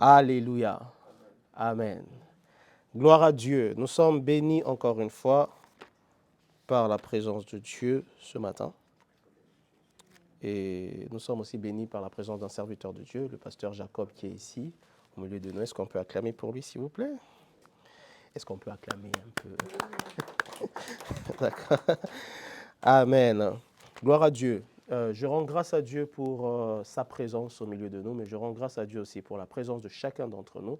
Alléluia. Amen. Gloire à Dieu. Nous sommes bénis encore une fois par la présence de Dieu ce matin. Et nous sommes aussi bénis par la présence d'un serviteur de Dieu, le pasteur Jacob qui est ici, au milieu de nous. Est-ce qu'on peut acclamer pour lui, s'il vous plaît? Est-ce qu'on peut acclamer un peu? D'accord. Amen. Gloire à Dieu. Je rends grâce à Dieu pour sa présence au milieu de nous, mais je rends grâce à Dieu aussi pour la présence de chacun d'entre nous.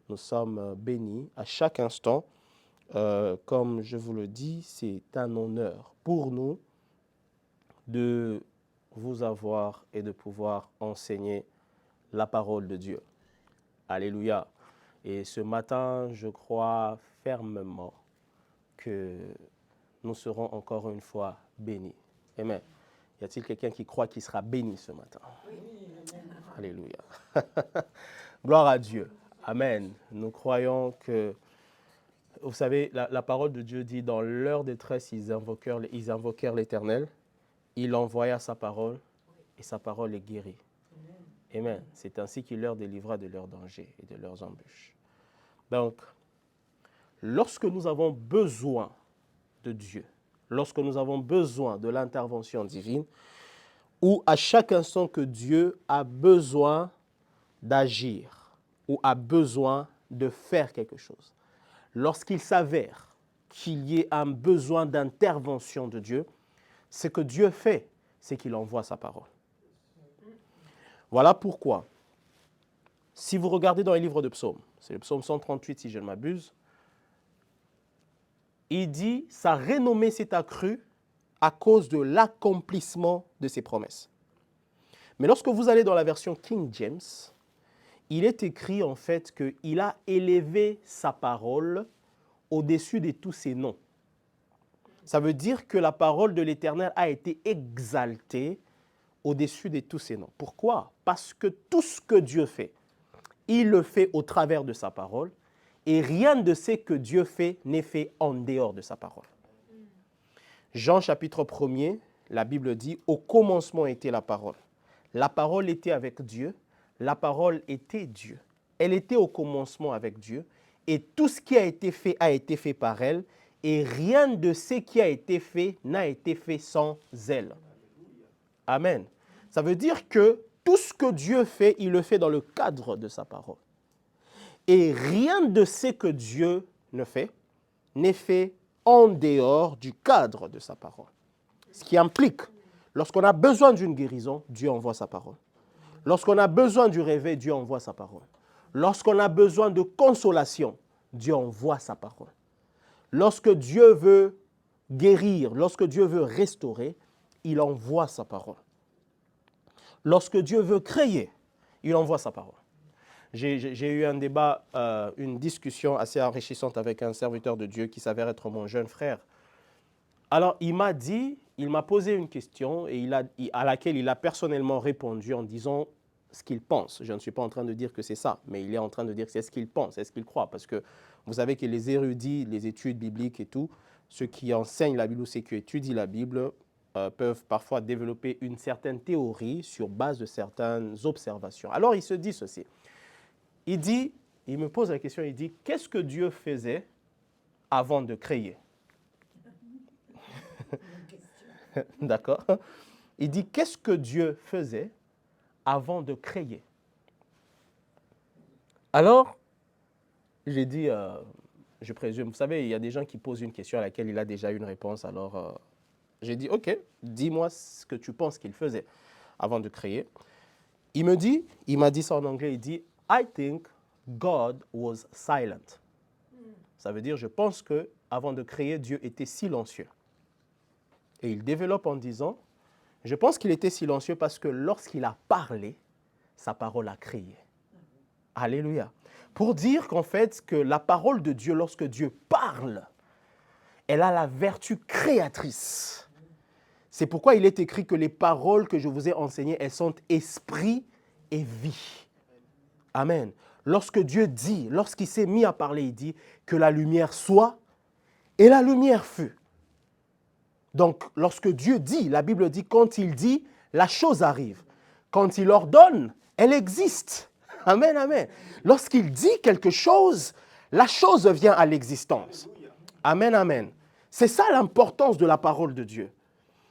Nous sommes bénis à chaque instant. Comme je vous le dis, c'est un honneur pour nous de vous avoir et de pouvoir enseigner la parole de Dieu. Alléluia. Et ce matin, je crois fermement que nous serons encore une fois bénis. Amen. Y a-t-il quelqu'un qui croit qu'il sera béni ce matin? Oui. Alléluia. Gloire à Dieu. Amen. Nous croyons que, vous savez, la parole de Dieu dit, dans leur détresse, ils invoquèrent l'Éternel. Il envoya sa parole et sa parole les guérit. Amen. C'est ainsi qu'il leur délivra de leurs dangers et de leurs embûches. Donc, lorsque nous avons besoin de Dieu, lorsque nous avons besoin de l'intervention divine, ou à chaque instant que Dieu a besoin d'agir, ou a besoin de faire quelque chose, lorsqu'il s'avère qu'il y ait un besoin d'intervention de Dieu, ce que Dieu fait, c'est qu'il envoie sa parole. Voilà pourquoi, si vous regardez dans les livres de psaumes, c'est le psaume 138 si je ne m'abuse, il dit « Sa renommée s'est accrue à cause de l'accomplissement de ses promesses ». Mais lorsque vous allez dans la version King James, il est écrit en fait qu'il a élevé sa parole au-dessus de tous ses noms. Ça veut dire que la parole de l'Éternel a été exaltée au-dessus de tous ses noms. Pourquoi? Parce que tout ce que Dieu fait, il le fait au travers de sa parole et rien de ce que Dieu fait n'est fait en dehors de sa parole. Jean chapitre 1er, la Bible dit « Au commencement était la parole. La parole était avec Dieu, la parole était Dieu. Elle était au commencement avec Dieu et tout ce qui a été fait par elle et rien de ce qui a été fait n'a été fait sans elle. » Amen. Ça veut dire que tout ce que Dieu fait, il le fait dans le cadre de sa parole. Et rien de ce que Dieu ne fait n'est fait en dehors du cadre de sa parole. Ce qui implique, lorsqu'on a besoin d'une guérison, Dieu envoie sa parole. Lorsqu'on a besoin du réveil, Dieu envoie sa parole. Lorsqu'on a besoin de consolation, Dieu envoie sa parole. Lorsque Dieu veut guérir, lorsque Dieu veut restaurer, il envoie sa parole. Lorsque Dieu veut créer, il envoie sa parole. J'ai eu un débat, une discussion assez enrichissante avec un serviteur de Dieu qui s'avère être mon jeune frère. Alors, il m'a posé une question à laquelle il a personnellement répondu en disant ce qu'il pense. Je ne suis pas en train de dire que c'est ça, mais il est en train de dire que c'est ce qu'il pense, c'est ce qu'il croit. Parce que vous savez que les érudits, les études bibliques et tout, ceux qui enseignent la Bible ou ceux qui étudient la Bible peuvent parfois développer une certaine théorie sur base de certaines observations. Alors, il se dit ceci. Il me pose la question, il dit, qu'est-ce que Dieu faisait avant de créer? D'accord. Il dit, qu'est-ce que Dieu faisait avant de créer? Alors, j'ai dit, je présume, vous savez, il y a des gens qui posent une question à laquelle il a déjà une réponse. Alors, j'ai dit, ok, dis-moi ce que tu penses qu'il faisait avant de créer. Il m'a dit ça en anglais, il dit, I think God was silent. Ça veut dire, je pense que avant de créer, Dieu était silencieux. Et il développe en disant, je pense qu'il était silencieux parce que lorsqu'il a parlé, sa parole a créé. Alléluia. Pour dire qu'en fait, que la parole de Dieu, lorsque Dieu parle, elle a la vertu créatrice. C'est pourquoi il est écrit que les paroles que je vous ai enseignées, elles sont esprit et vie. Amen. Lorsque Dieu dit, lorsqu'il s'est mis à parler, il dit que la lumière soit et la lumière fut. Donc, lorsque Dieu dit, la Bible dit, quand il dit, la chose arrive. Quand il ordonne, elle existe. Amen, amen. Lorsqu'il dit quelque chose, la chose vient à l'existence. Amen, amen. C'est ça l'importance de la parole de Dieu.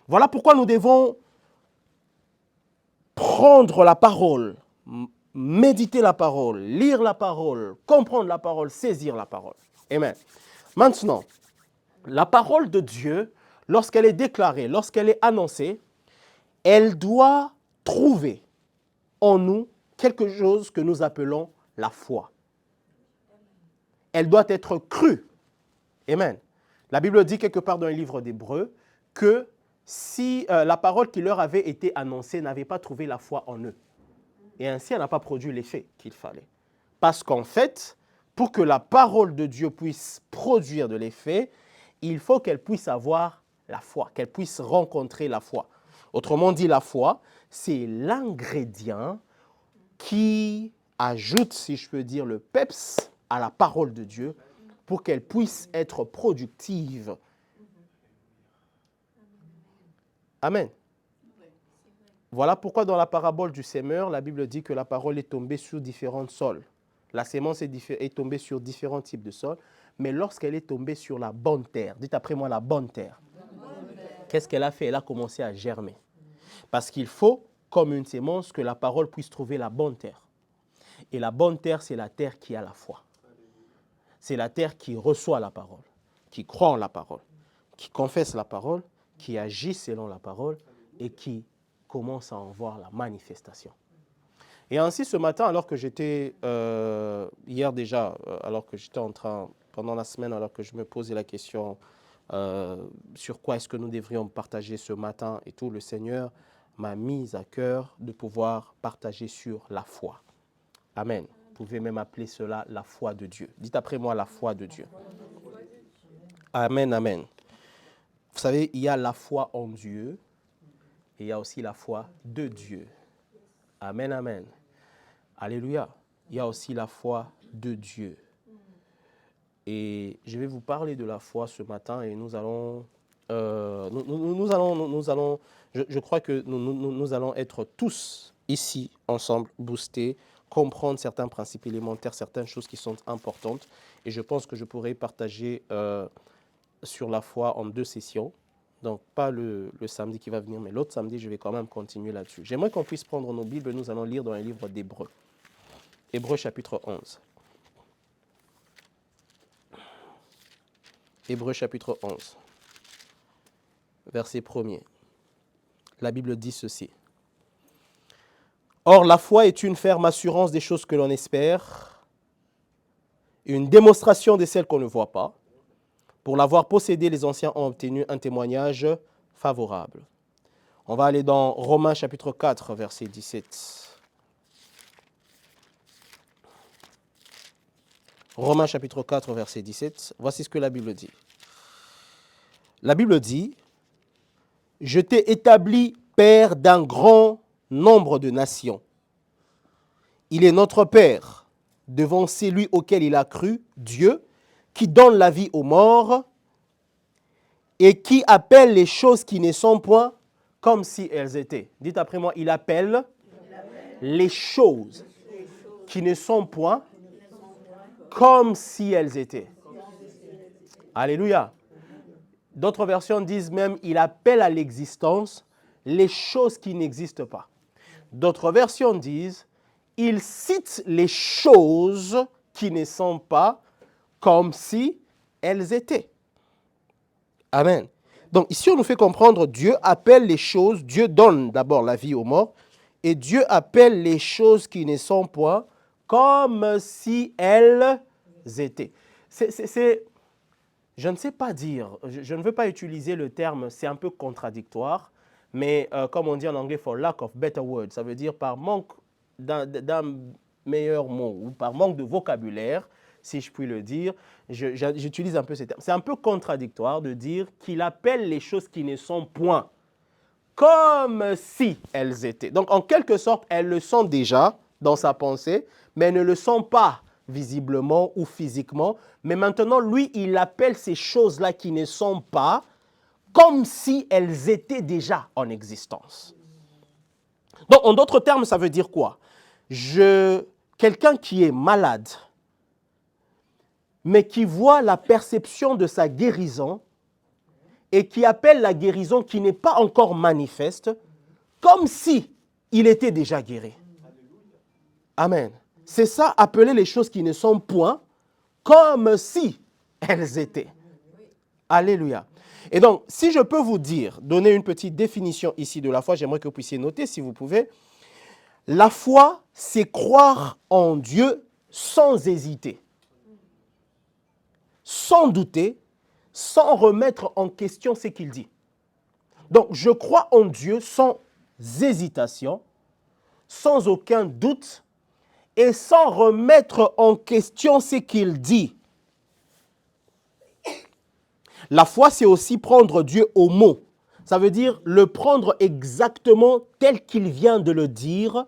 Voilà pourquoi nous devons prendre la parole, méditer la parole, lire la parole, comprendre la parole, saisir la parole. Amen. Maintenant, la parole de Dieu, lorsqu'elle est déclarée, lorsqu'elle est annoncée, elle doit trouver en nous quelque chose que nous appelons la foi. Elle doit être crue. Amen. La Bible dit quelque part dans le livre d'Hébreux que si la parole qui leur avait été annoncée n'avait pas trouvé la foi en eux. Et ainsi, elle n'a pas produit l'effet qu'il fallait. Parce qu'en fait, pour que la parole de Dieu puisse produire de l'effet, il faut qu'elle puisse avoir la foi, qu'elle puisse rencontrer la foi. Autrement dit, la foi, c'est l'ingrédient qui ajoute, si je peux dire, le peps à la parole de Dieu pour qu'elle puisse être productive. Amen. Voilà pourquoi dans la parabole du semeur, la Bible dit que la parole est tombée sur différents sols. La sémence est tombée sur différents types de sols, mais lorsqu'elle est tombée sur la bonne terre, dites après moi la bonne terre, qu'est-ce qu'elle a fait? Elle a commencé à germer. Parce qu'il faut, comme une sémence, que la parole puisse trouver la bonne terre. Et la bonne terre, c'est la terre qui a la foi. C'est la terre qui reçoit la parole, qui croit en la parole, qui confesse la parole, qui agit selon la parole et qui commence à en voir la manifestation. Et ainsi, ce matin, alors que j'étais, hier déjà, alors que j'étais en train, pendant la semaine, alors que je me posais la question sur quoi est-ce que nous devrions partager ce matin et tout, le Seigneur m'a mis à cœur de pouvoir partager sur la foi. Amen. Vous pouvez même appeler cela la foi de Dieu. Dites après moi la foi de Dieu. Amen, amen. Vous savez, il y a la foi en Dieu et il y a aussi la foi de Dieu. Amen, amen. Alléluia. Il y a aussi la foi de Dieu. Et je vais vous parler de la foi ce matin et nous allons, je crois que nous allons être tous ici ensemble, boostés, comprendre certains principes élémentaires, certaines choses qui sont importantes. Et je pense que je pourrais partager sur la foi en 2 sessions. Donc, pas le samedi qui va venir, mais l'autre samedi, je vais quand même continuer là-dessus. J'aimerais qu'on puisse prendre nos Bibles. Nous allons lire dans le livre d'Hébreux. Hébreux chapitre 11. Hébreux chapitre 11. Verset 1er. La Bible dit ceci. Or, la foi est une ferme assurance des choses que l'on espère, une démonstration de celles qu'on ne voit pas. Pour l'avoir possédé, les anciens ont obtenu un témoignage favorable. On va aller dans Romains chapitre 4, verset 17. Romains chapitre 4, verset 17. Voici ce que la Bible dit. La Bible dit, « Je t'ai établi père d'un grand nombre de nations. Il est notre Père, devant celui auquel il a cru, Dieu, qui donne la vie aux morts et qui appelle les choses qui ne sont point comme si elles étaient. » Dites après moi, il appelle les choses qui ne sont point comme si elles étaient. Alléluia. D'autres versions disent même, il appelle à l'existence les choses qui n'existent pas. D'autres versions disent, il cite les choses qui ne sont pas comme si elles étaient. Amen. Donc ici, on nous fait comprendre, Dieu appelle les choses, Dieu donne d'abord la vie aux morts, et Dieu appelle les choses qui ne sont point comme si elles étaient. Je ne sais pas dire, je ne veux pas utiliser le terme, c'est un peu contradictoire, mais comme on dit en anglais, for lack of better words, ça veut dire par manque d'un meilleur mot ou par manque de vocabulaire, si je puis le dire, j'utilise un peu ces termes. C'est un peu contradictoire de dire qu'il appelle les choses qui ne sont point comme si elles étaient. Donc en quelque sorte, elles le sont déjà dans sa pensée, mais elles ne le sont pas visiblement ou physiquement. Mais maintenant, lui, il appelle ces choses-là qui ne sont pas comme si elles étaient déjà en existence. Donc, en d'autres termes, ça veut dire quoi? Je quelqu'un qui est malade, mais qui voit la perception de sa guérison et qui appelle la guérison qui n'est pas encore manifeste, comme si il était déjà guéri. Amen. C'est ça, appeler les choses qui ne sont point, comme si elles étaient. Alléluia. Et donc, si je peux vous dire, donner une petite définition ici de la foi, j'aimerais que vous puissiez noter, si vous pouvez. La foi, c'est croire en Dieu sans hésiter, sans douter, sans remettre en question ce qu'il dit. Donc, je crois en Dieu sans hésitation, sans aucun doute et sans remettre en question ce qu'il dit. La foi, c'est aussi prendre Dieu au mot. Ça veut dire le prendre exactement tel qu'il vient de le dire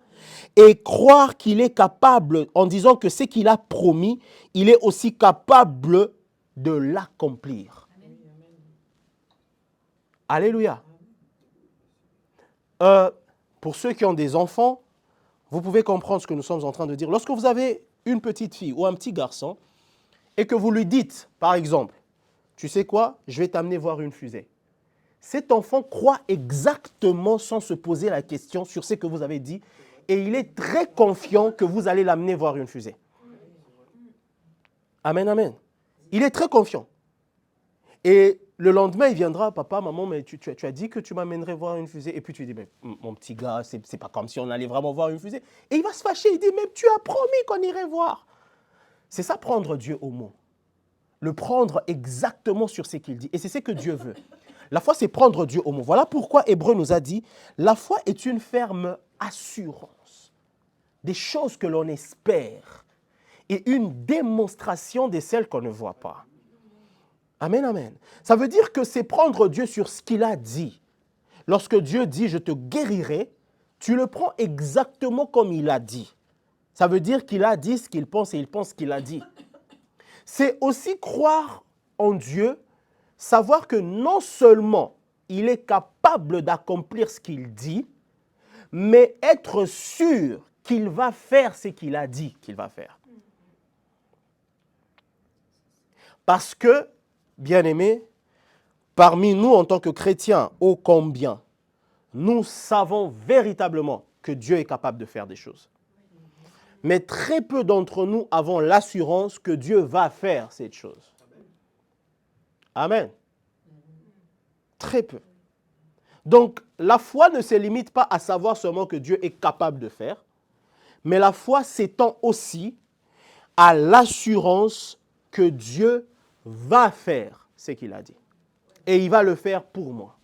et croire qu'il est capable, en disant que ce qu'il a promis, il est aussi capable de l'accomplir. Alléluia. Pour ceux qui ont des enfants, vous pouvez comprendre ce que nous sommes en train de dire. Lorsque vous avez une petite fille ou un petit garçon et que vous lui dites, par exemple, tu sais quoi, je vais t'amener voir une fusée. Cet enfant croit exactement sans se poser la question sur ce que vous avez dit et il est très confiant que vous allez l'amener voir une fusée. Amen, amen. Il est très confiant. Et le lendemain, il viendra, papa, maman, mais tu as dit que tu m'amènerais voir une fusée. Et puis tu dis, mais mon petit gars, c'est pas comme si on allait vraiment voir une fusée. Et il va se fâcher, il dit, mais tu as promis qu'on irait voir. C'est ça, prendre Dieu au mot. Le prendre exactement sur ce qu'il dit. Et c'est ce que Dieu veut. La foi, c'est prendre Dieu au mot. Voilà pourquoi Hébreu nous a dit, la foi est une ferme assurance des choses que l'on espère et une démonstration de celles qu'on ne voit pas. Amen, amen. Ça veut dire que c'est prendre Dieu sur ce qu'il a dit. Lorsque Dieu dit, je te guérirai, tu le prends exactement comme il a dit. Ça veut dire qu'il a dit ce qu'il pense et il pense ce qu'il a dit. C'est aussi croire en Dieu, savoir que non seulement il est capable d'accomplir ce qu'il dit, mais être sûr qu'il va faire ce qu'il a dit qu'il va faire. Parce que, bien-aimés, parmi nous en tant que chrétiens, ô combien, nous savons véritablement que Dieu est capable de faire des choses. Mais très peu d'entre nous avons l'assurance que Dieu va faire cette chose. Amen. Très peu. Donc, la foi ne se limite pas à savoir seulement que Dieu est capable de faire, mais la foi s'étend aussi à l'assurance que Dieu va faire ce qu'il a dit. Et il va le faire pour moi.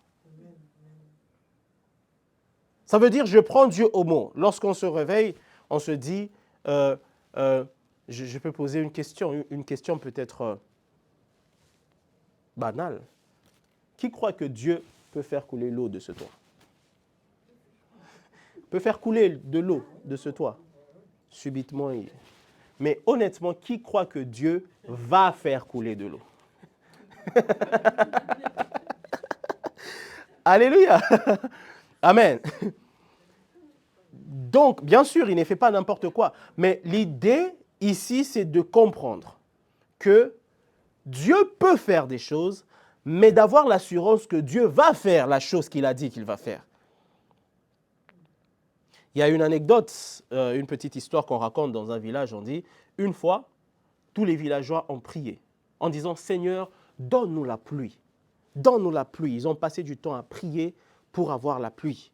Ça veut dire, je prends Dieu au mot. Lorsqu'on se réveille, on se dit, je peux poser une question peut-être banale. Qui croit que Dieu peut faire couler l'eau de ce toit? Peut faire couler de l'eau de ce toit? Subitement. Mais honnêtement, qui croit que Dieu va faire couler de l'eau? Alléluia. Amen. Donc, bien sûr, il ne fait pas n'importe quoi. Mais l'idée ici, c'est de comprendre que Dieu peut faire des choses, mais d'avoir l'assurance que Dieu va faire la chose qu'il a dit qu'il va faire. Il y a une anecdote, une petite histoire qu'on raconte dans un village. On dit, une fois, tous les villageois ont prié en disant, Seigneur, donne-nous la pluie. Donne-nous la pluie. Ils ont passé du temps à prier pour avoir la pluie.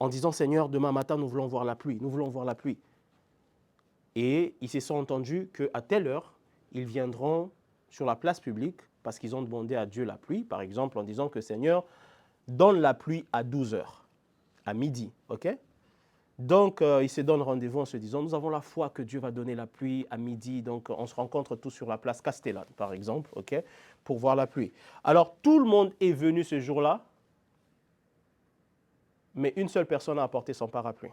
En disant, Seigneur, demain matin, nous voulons voir la pluie. Nous voulons voir la pluie. Et ils se sont entendus qu'à telle heure, ils viendront sur la place publique parce qu'ils ont demandé à Dieu la pluie, par exemple, en disant que Seigneur, donne la pluie à 12 heures, à midi, ok? Donc, ils se donnent rendez-vous en se disant, nous avons la foi que Dieu va donner la pluie à midi, donc on se rencontre tous sur la place Castellane, par exemple, ok, pour voir la pluie. Alors, tout le monde est venu ce jour-là, mais une seule personne a apporté son parapluie.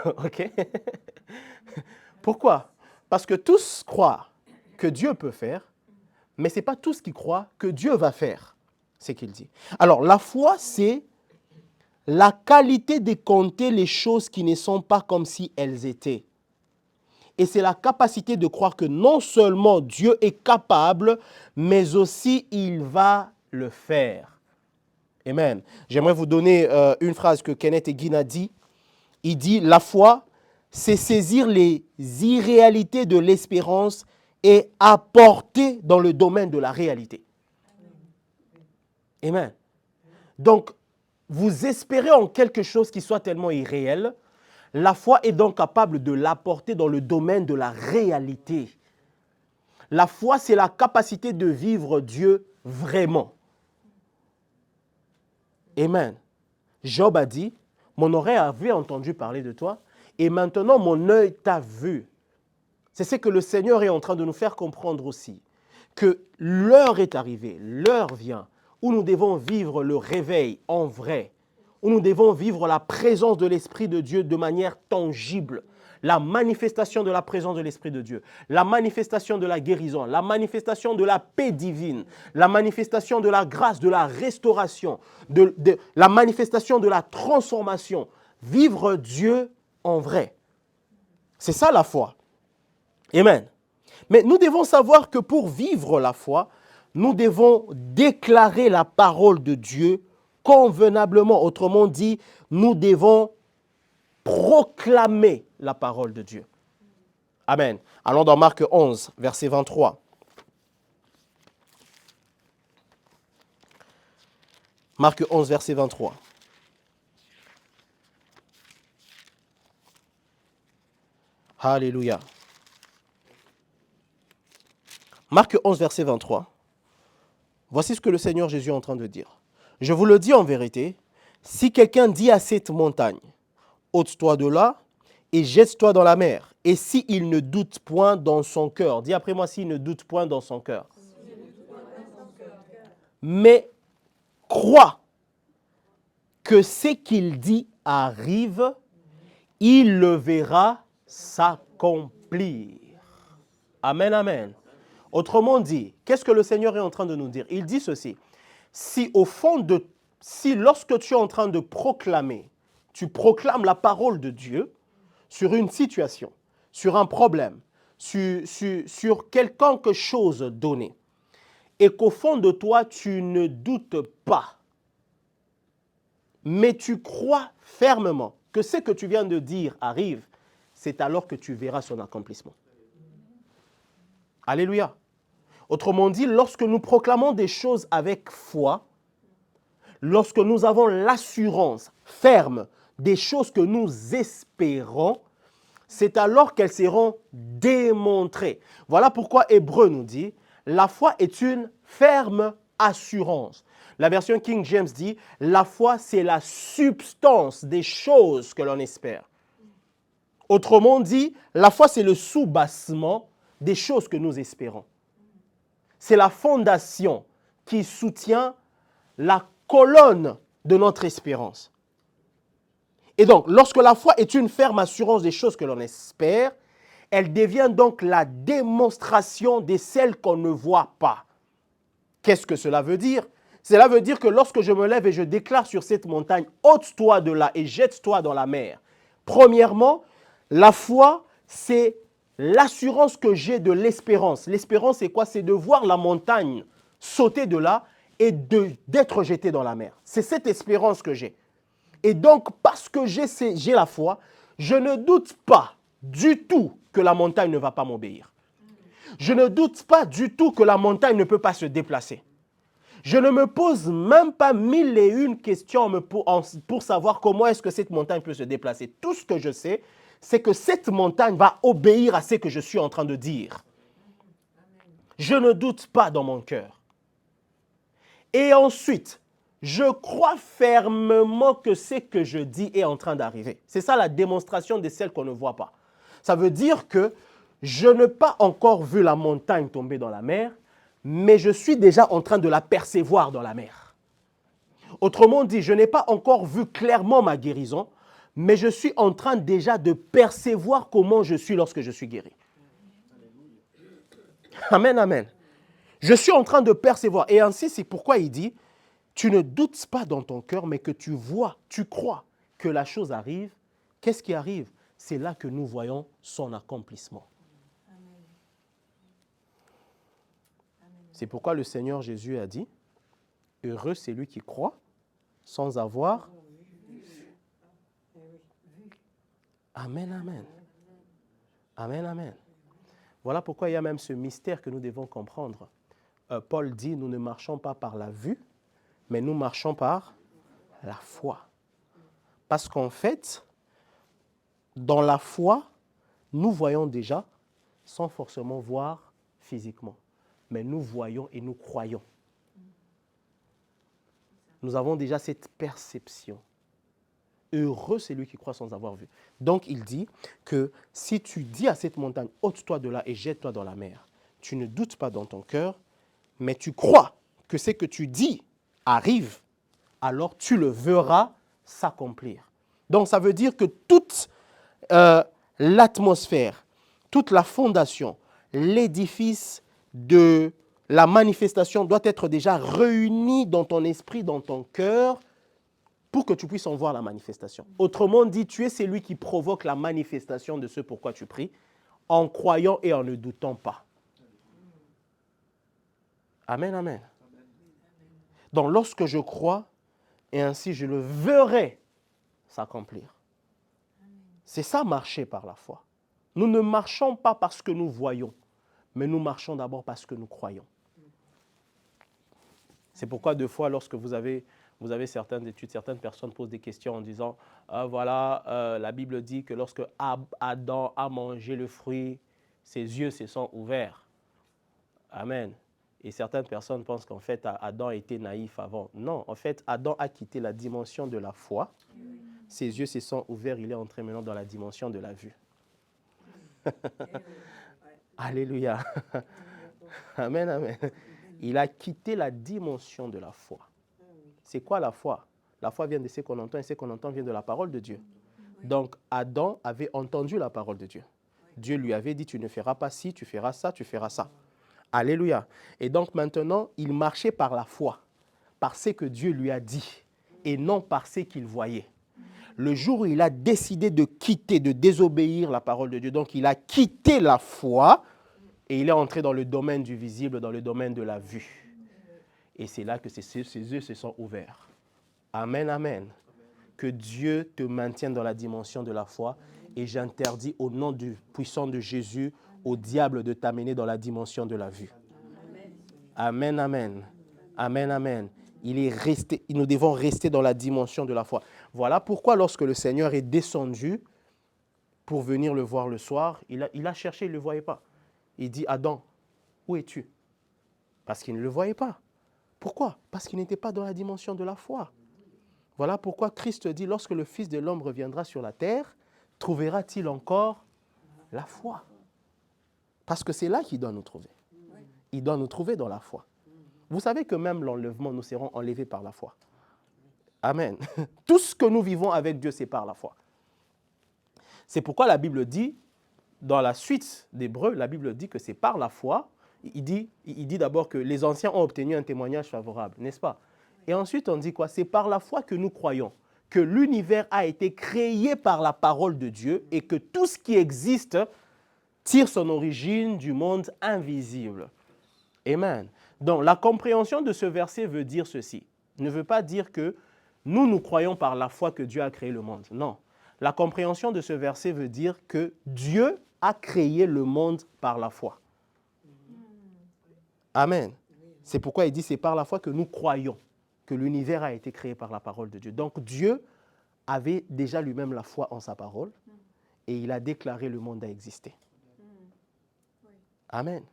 Ok? Pourquoi? Parce que tous croient que Dieu peut faire, mais ce n'est pas tous qui croient que Dieu va faire ce qu'il dit. Alors, la foi, c'est la qualité de compter les choses qui ne sont pas comme si elles étaient. Et c'est la capacité de croire que non seulement Dieu est capable, mais aussi il va le faire. Amen. J'aimerais vous donner une phrase que Kenneth Hagin a dit. Il dit, la foi, c'est saisir les irréalités de l'espérance et apporter dans le domaine de la réalité. Amen. Donc, vous espérez en quelque chose qui soit tellement irréel, la foi est donc capable de l'apporter dans le domaine de la réalité. La foi, c'est la capacité de vivre Dieu vraiment. Amen. Job a dit, mon oreille avait entendu parler de toi et maintenant mon œil t'a vu. C'est ce que le Seigneur est en train de nous faire comprendre aussi, que l'heure est arrivée, l'heure vient où nous devons vivre le réveil en vrai, où nous devons vivre la présence de l'Esprit de Dieu de manière tangible, la manifestation de la présence de l'Esprit de Dieu, la manifestation de la guérison, la manifestation de la paix divine, la manifestation de la grâce, de la restauration, la manifestation de la transformation. Vivre Dieu en vrai. C'est ça la foi. Amen. Mais nous devons savoir que pour vivre la foi, nous devons déclarer la parole de Dieu convenablement. Autrement dit, nous devons proclamer la parole de Dieu. Amen. Allons dans Marc 11, verset 23. Marc 11, verset 23. Alléluia. Marc 11, verset 23. Voici ce que le Seigneur Jésus est en train de dire. Je vous le dis en vérité, si quelqu'un dit à cette montagne, ôte-toi de là et jette-toi dans la mer, et s'il ne doute point dans son cœur, dis après moi, s'il ne doute point dans son cœur, mais croit que ce qu'il dit arrive, il le verra s'accomplir. Amen, amen. Autrement dit, qu'est-ce que le Seigneur est en train de nous dire? Il dit ceci, si lorsque tu es en train de proclamer, tu proclames la parole de Dieu sur une situation, sur un problème, sur quelque chose donné, et qu'au fond de toi, tu ne doutes pas, mais tu crois fermement que ce que tu viens de dire arrive, c'est alors que tu verras son accomplissement. Alléluia. Autrement dit, lorsque nous proclamons des choses avec foi, lorsque nous avons l'assurance ferme des choses que nous espérons, c'est alors qu'elles seront démontrées. Voilà pourquoi Hébreu nous dit, la foi est une ferme assurance. La version King James dit, la foi c'est la substance des choses que l'on espère. Autrement dit, la foi c'est le soubassement des choses que nous espérons. C'est la fondation qui soutient la colonne de notre espérance. Et donc, lorsque la foi est une ferme assurance des choses que l'on espère, elle devient donc la démonstration de celles qu'on ne voit pas. Qu'est-ce que cela veut dire? Cela veut dire que lorsque je me lève et je déclare sur cette montagne, ôte-toi de là et jette-toi dans la mer. Premièrement, la foi, c'est l'assurance que j'ai de l'espérance. L'espérance, c'est quoi? C'est de voir la montagne sauter de là et d'être jeté dans la mer. C'est cette espérance que j'ai. Et donc, parce que j'ai la foi, je ne doute pas du tout que la montagne ne va pas m'obéir. Je ne doute pas du tout que la montagne ne peut pas se déplacer. Je ne me pose même pas 1001 questions pour savoir comment est-ce que cette montagne peut se déplacer. Tout ce que je sais, c'est que cette montagne va obéir à ce que je suis en train de dire. Je ne doute pas dans mon cœur. Et ensuite, je crois fermement que ce que je dis est en train d'arriver. C'est ça la démonstration de celle qu'on ne voit pas. Ça veut dire que je n'ai pas encore vu la montagne tomber dans la mer, mais je suis déjà en train de la percevoir dans la mer. Autrement dit, je n'ai pas encore vu clairement ma guérison, mais je suis en train déjà de percevoir comment je suis lorsque je suis guéri. Amen, amen. Je suis en train de percevoir. Et ainsi, c'est pourquoi il dit, tu ne doutes pas dans ton cœur, mais que tu vois, tu crois que la chose arrive, qu'est-ce qui arrive? C'est là que nous voyons son accomplissement. C'est pourquoi le Seigneur Jésus a dit, heureux c'est lui qui croit sans avoir. Amen, amen. Amen, amen. Voilà pourquoi il y a même ce mystère que nous devons comprendre. Paul dit, nous ne marchons pas par la vue, mais nous marchons par la foi. Parce qu'en fait, dans la foi, nous voyons déjà sans forcément voir physiquement. Mais nous voyons et nous croyons. Nous avons déjà cette perception. Heureux c'est lui qui croit sans avoir vu. Donc il dit que si tu dis à cette montagne, ôte-toi de là et jette-toi dans la mer, tu ne doutes pas dans ton cœur, mais tu crois que ce que tu dis arrive, alors tu le verras s'accomplir. Donc ça veut dire que toute l'atmosphère, toute la fondation, l'édifice de la manifestation doit être déjà réunie dans ton esprit, dans ton cœur, pour que tu puisses en voir la manifestation. Autrement dit, tu es celui qui provoque la manifestation de ce pourquoi tu pries, en croyant et en ne doutant pas. Amen, amen. Donc lorsque je crois, et ainsi je le verrai s'accomplir. C'est ça, marcher par la foi. Nous ne marchons pas parce que nous voyons, mais nous marchons d'abord parce que nous croyons. C'est pourquoi deux fois, lorsque vous avez certaines études, certaines personnes posent des questions en disant la Bible dit que lorsque Adam a mangé le fruit, ses yeux se sont ouverts. Amen. Et certaines personnes pensent qu'en fait, Adam était naïf avant. Non, en fait, Adam a quitté la dimension de la foi. Ses yeux se sont ouverts, il est entré maintenant dans la dimension de la vue. Alléluia. Amen, amen. Il a quitté la dimension de la foi. C'est quoi la foi? La foi vient de ce qu'on entend et ce qu'on entend vient de la parole de Dieu. Donc, Adam avait entendu la parole de Dieu. Dieu lui avait dit, tu ne feras pas ci, tu feras ça, tu feras ça. Alléluia. Et donc maintenant, il marchait par la foi, par ce que Dieu lui a dit et non par ce qu'il voyait. Le jour où il a décidé de quitter, de désobéir la parole de Dieu, donc il a quitté la foi et il est entré dans le domaine du visible, dans le domaine de la vue. Et c'est là que ses yeux se sont ouverts. Amen, amen. Que Dieu te maintienne dans la dimension de la foi et j'interdis au nom puissant de Jésus au diable de t'amener dans la dimension de la vue. Amen, amen. Amen, amen. Nous devons rester dans la dimension de la foi. Voilà pourquoi lorsque le Seigneur est descendu pour venir le voir le soir, il a cherché, il ne le voyait pas. Il dit, Adam, où es-tu? Parce qu'il ne le voyait pas. Pourquoi? Parce qu'il n'était pas dans la dimension de la foi. Voilà pourquoi Christ dit, lorsque le Fils de l'homme reviendra sur la terre, trouvera-t-il encore la foi? Parce que c'est là qu'il doit nous trouver. Il doit nous trouver dans la foi. Vous savez que même l'enlèvement, nous serons enlevés par la foi. Amen. Tout ce que nous vivons avec Dieu, c'est par la foi. C'est pourquoi la Bible dit, dans la suite d'Hébreux, la Bible dit que c'est par la foi. Il dit d'abord que les anciens ont obtenu un témoignage favorable, n'est-ce pas? Et ensuite, on dit quoi? C'est par la foi que nous croyons que l'univers a été créé par la parole de Dieu et que tout ce qui existe tire son origine du monde invisible. Amen. Donc, la compréhension de ce verset veut dire ceci. Ne veut pas dire que nous croyons par la foi que Dieu a créé le monde. Non. La compréhension de ce verset veut dire que Dieu a créé le monde par la foi. Amen. C'est pourquoi il dit c'est par la foi que nous croyons que l'univers a été créé par la parole de Dieu. Donc, Dieu avait déjà lui-même la foi en sa parole et il a déclaré le monde à exister. Amen.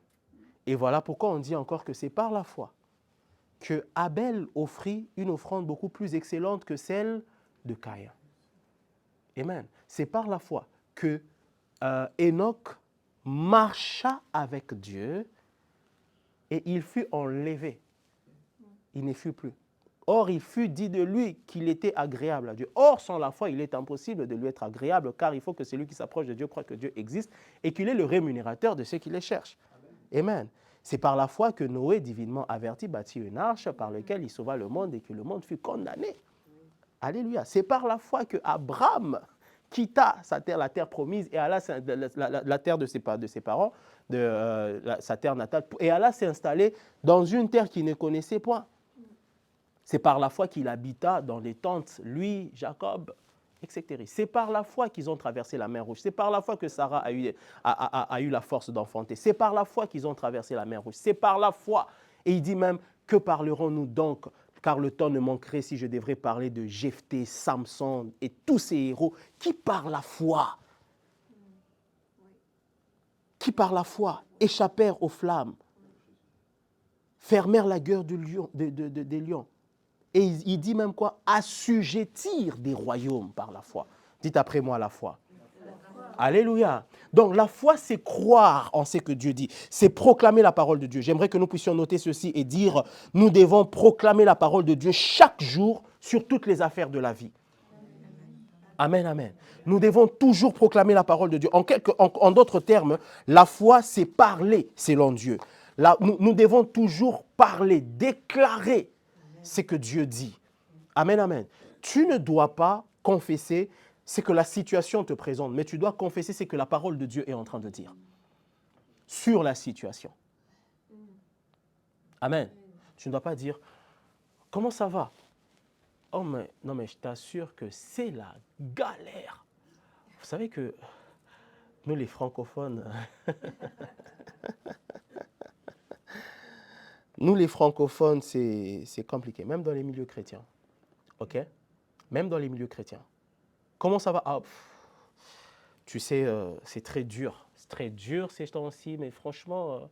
Et voilà pourquoi on dit encore que c'est par la foi que Abel offrit une offrande beaucoup plus excellente que celle de Caïn. Amen. C'est par la foi que Enoch marcha avec Dieu et il fut enlevé. Il ne fut plus. Or, il fut dit de lui qu'il était agréable à Dieu. Or, sans la foi, il est impossible de lui être agréable, car il faut que celui qui s'approche de Dieu croit que Dieu existe et qu'il est le rémunérateur de ceux qui les cherchent. Amen. C'est par la foi que Noé, divinement averti, bâtit une arche par laquelle il sauva le monde et que le monde fut condamné. Alléluia. C'est par la foi que Abraham quitta sa terre, la terre promise, et alla la terre de ses parents, sa terre natale, et alla s'installer dans une terre qu'il ne connaissait point. C'est par la foi qu'il habita dans les tentes, lui, Jacob, etc. C'est par la foi qu'ils ont traversé la mer Rouge. C'est par la foi que Sarah a eu la force d'enfanter. C'est par la foi qu'ils ont traversé la mer Rouge. C'est par la foi. Et il dit même, que parlerons-nous donc? Car le temps ne manquerait si je devrais parler de Jephthé, Samson et tous ces héros qui par la foi, échappèrent aux flammes, fermèrent la gueule des lions. Et il dit même quoi? Assujettir des royaumes par la foi. Dites après moi la foi. Alléluia. Donc la foi, c'est croire en ce que Dieu dit. C'est proclamer la parole de Dieu. J'aimerais que nous puissions noter ceci et dire, nous devons proclamer la parole de Dieu chaque jour sur toutes les affaires de la vie. Amen, amen. Nous devons toujours proclamer la parole de Dieu. En d'autres termes, la foi, c'est parler selon Dieu. Nous devons toujours parler, déclarer ce que Dieu dit. Amen, amen. Tu ne dois pas confesser ce que la situation te présente, mais tu dois confesser ce que la parole de Dieu est en train de dire sur la situation. Amen. Tu ne dois pas dire, comment ça va? Oh, mais non, mais je t'assure que c'est la galère. Vous savez que nous, les francophones, c'est compliqué, même dans les milieux chrétiens. OK? Même dans les milieux chrétiens. Comment ça va? Ah, tu sais, c'est très dur. C'est très dur ces temps-ci, mais franchement,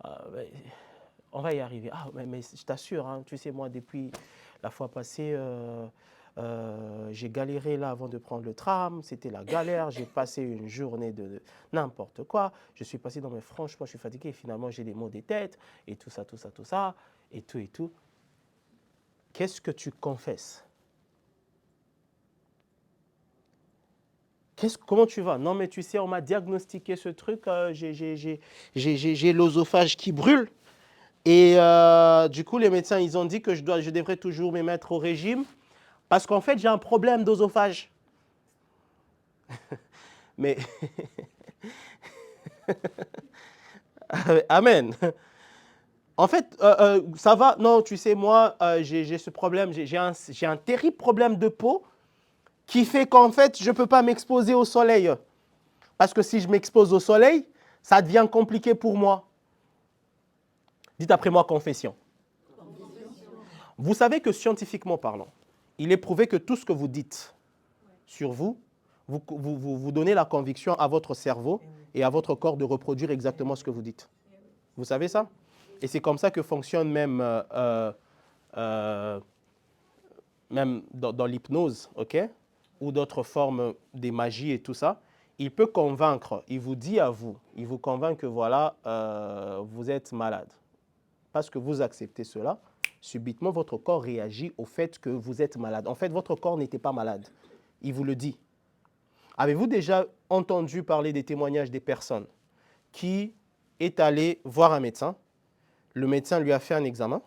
on va y arriver. Ah, mais je t'assure, hein, tu sais, moi, depuis la fois passée, j'ai galéré là avant de prendre le tram. C'était la galère. J'ai passé une journée de n'importe quoi. Je suis passé dans mes franchement, je suis fatigué. Et finalement, j'ai des maux de tête et tout ça, et tout. Qu'est-ce que tu confesses? Comment tu vas? Non, mais tu sais, on m'a diagnostiqué ce truc. J'ai l'œsophage qui brûle. Et du coup, les médecins, ils ont dit que je devrais toujours me mettre au régime parce qu'en fait, j'ai un problème d'œsophage. Mais, amen. En fait, ça va. Non, tu sais, moi, j'ai ce problème. J'ai un terrible problème de peau qui fait qu'en fait, je ne peux pas m'exposer au soleil. Parce que si je m'expose au soleil, ça devient compliqué pour moi. Dites après moi confession. Vous savez que scientifiquement parlant, il est prouvé que tout ce que vous dites sur vous donnez la conviction à votre cerveau et à votre corps de reproduire exactement ce que vous dites. Vous savez ça? Et c'est comme ça que fonctionne même dans l'hypnose, ok? Ou d'autres formes des magies et tout ça. Il peut convaincre, il vous dit à vous, il vous convainc que voilà, vous êtes malade. Parce que vous acceptez cela, subitement votre corps réagit au fait que vous êtes malade. En fait, votre corps n'était pas malade. Il vous le dit. Avez-vous déjà entendu parler des témoignages des personnes qui est allé voir un médecin? Le médecin lui a fait un examen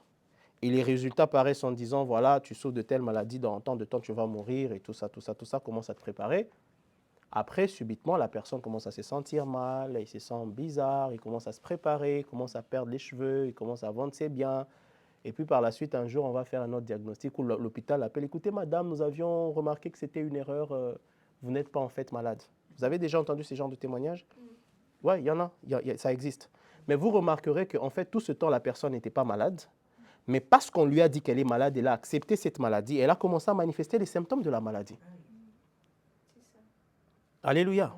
et les résultats paraissent en disant voilà, tu souffres de telle maladie, dans tant de temps tu vas mourir et tout ça, commence à te préparer. Après, subitement, la personne commence à se sentir mal, il se sent bizarre, il commence à se préparer, il commence à perdre les cheveux, il commence à vendre ses biens. Et puis par la suite, un jour, on va faire un autre diagnostic où l'hôpital appelle, écoutez madame, nous avions remarqué que c'était une erreur, vous n'êtes pas en fait malade. Vous avez déjà entendu ce genre de témoignages? Oui, il y en a, ça existe. Mais vous remarquerez qu'en fait, tout ce temps, la personne n'était pas malade. Mais parce qu'on lui a dit qu'elle est malade, elle a accepté cette maladie, elle a commencé à manifester les symptômes de la maladie. Alléluia.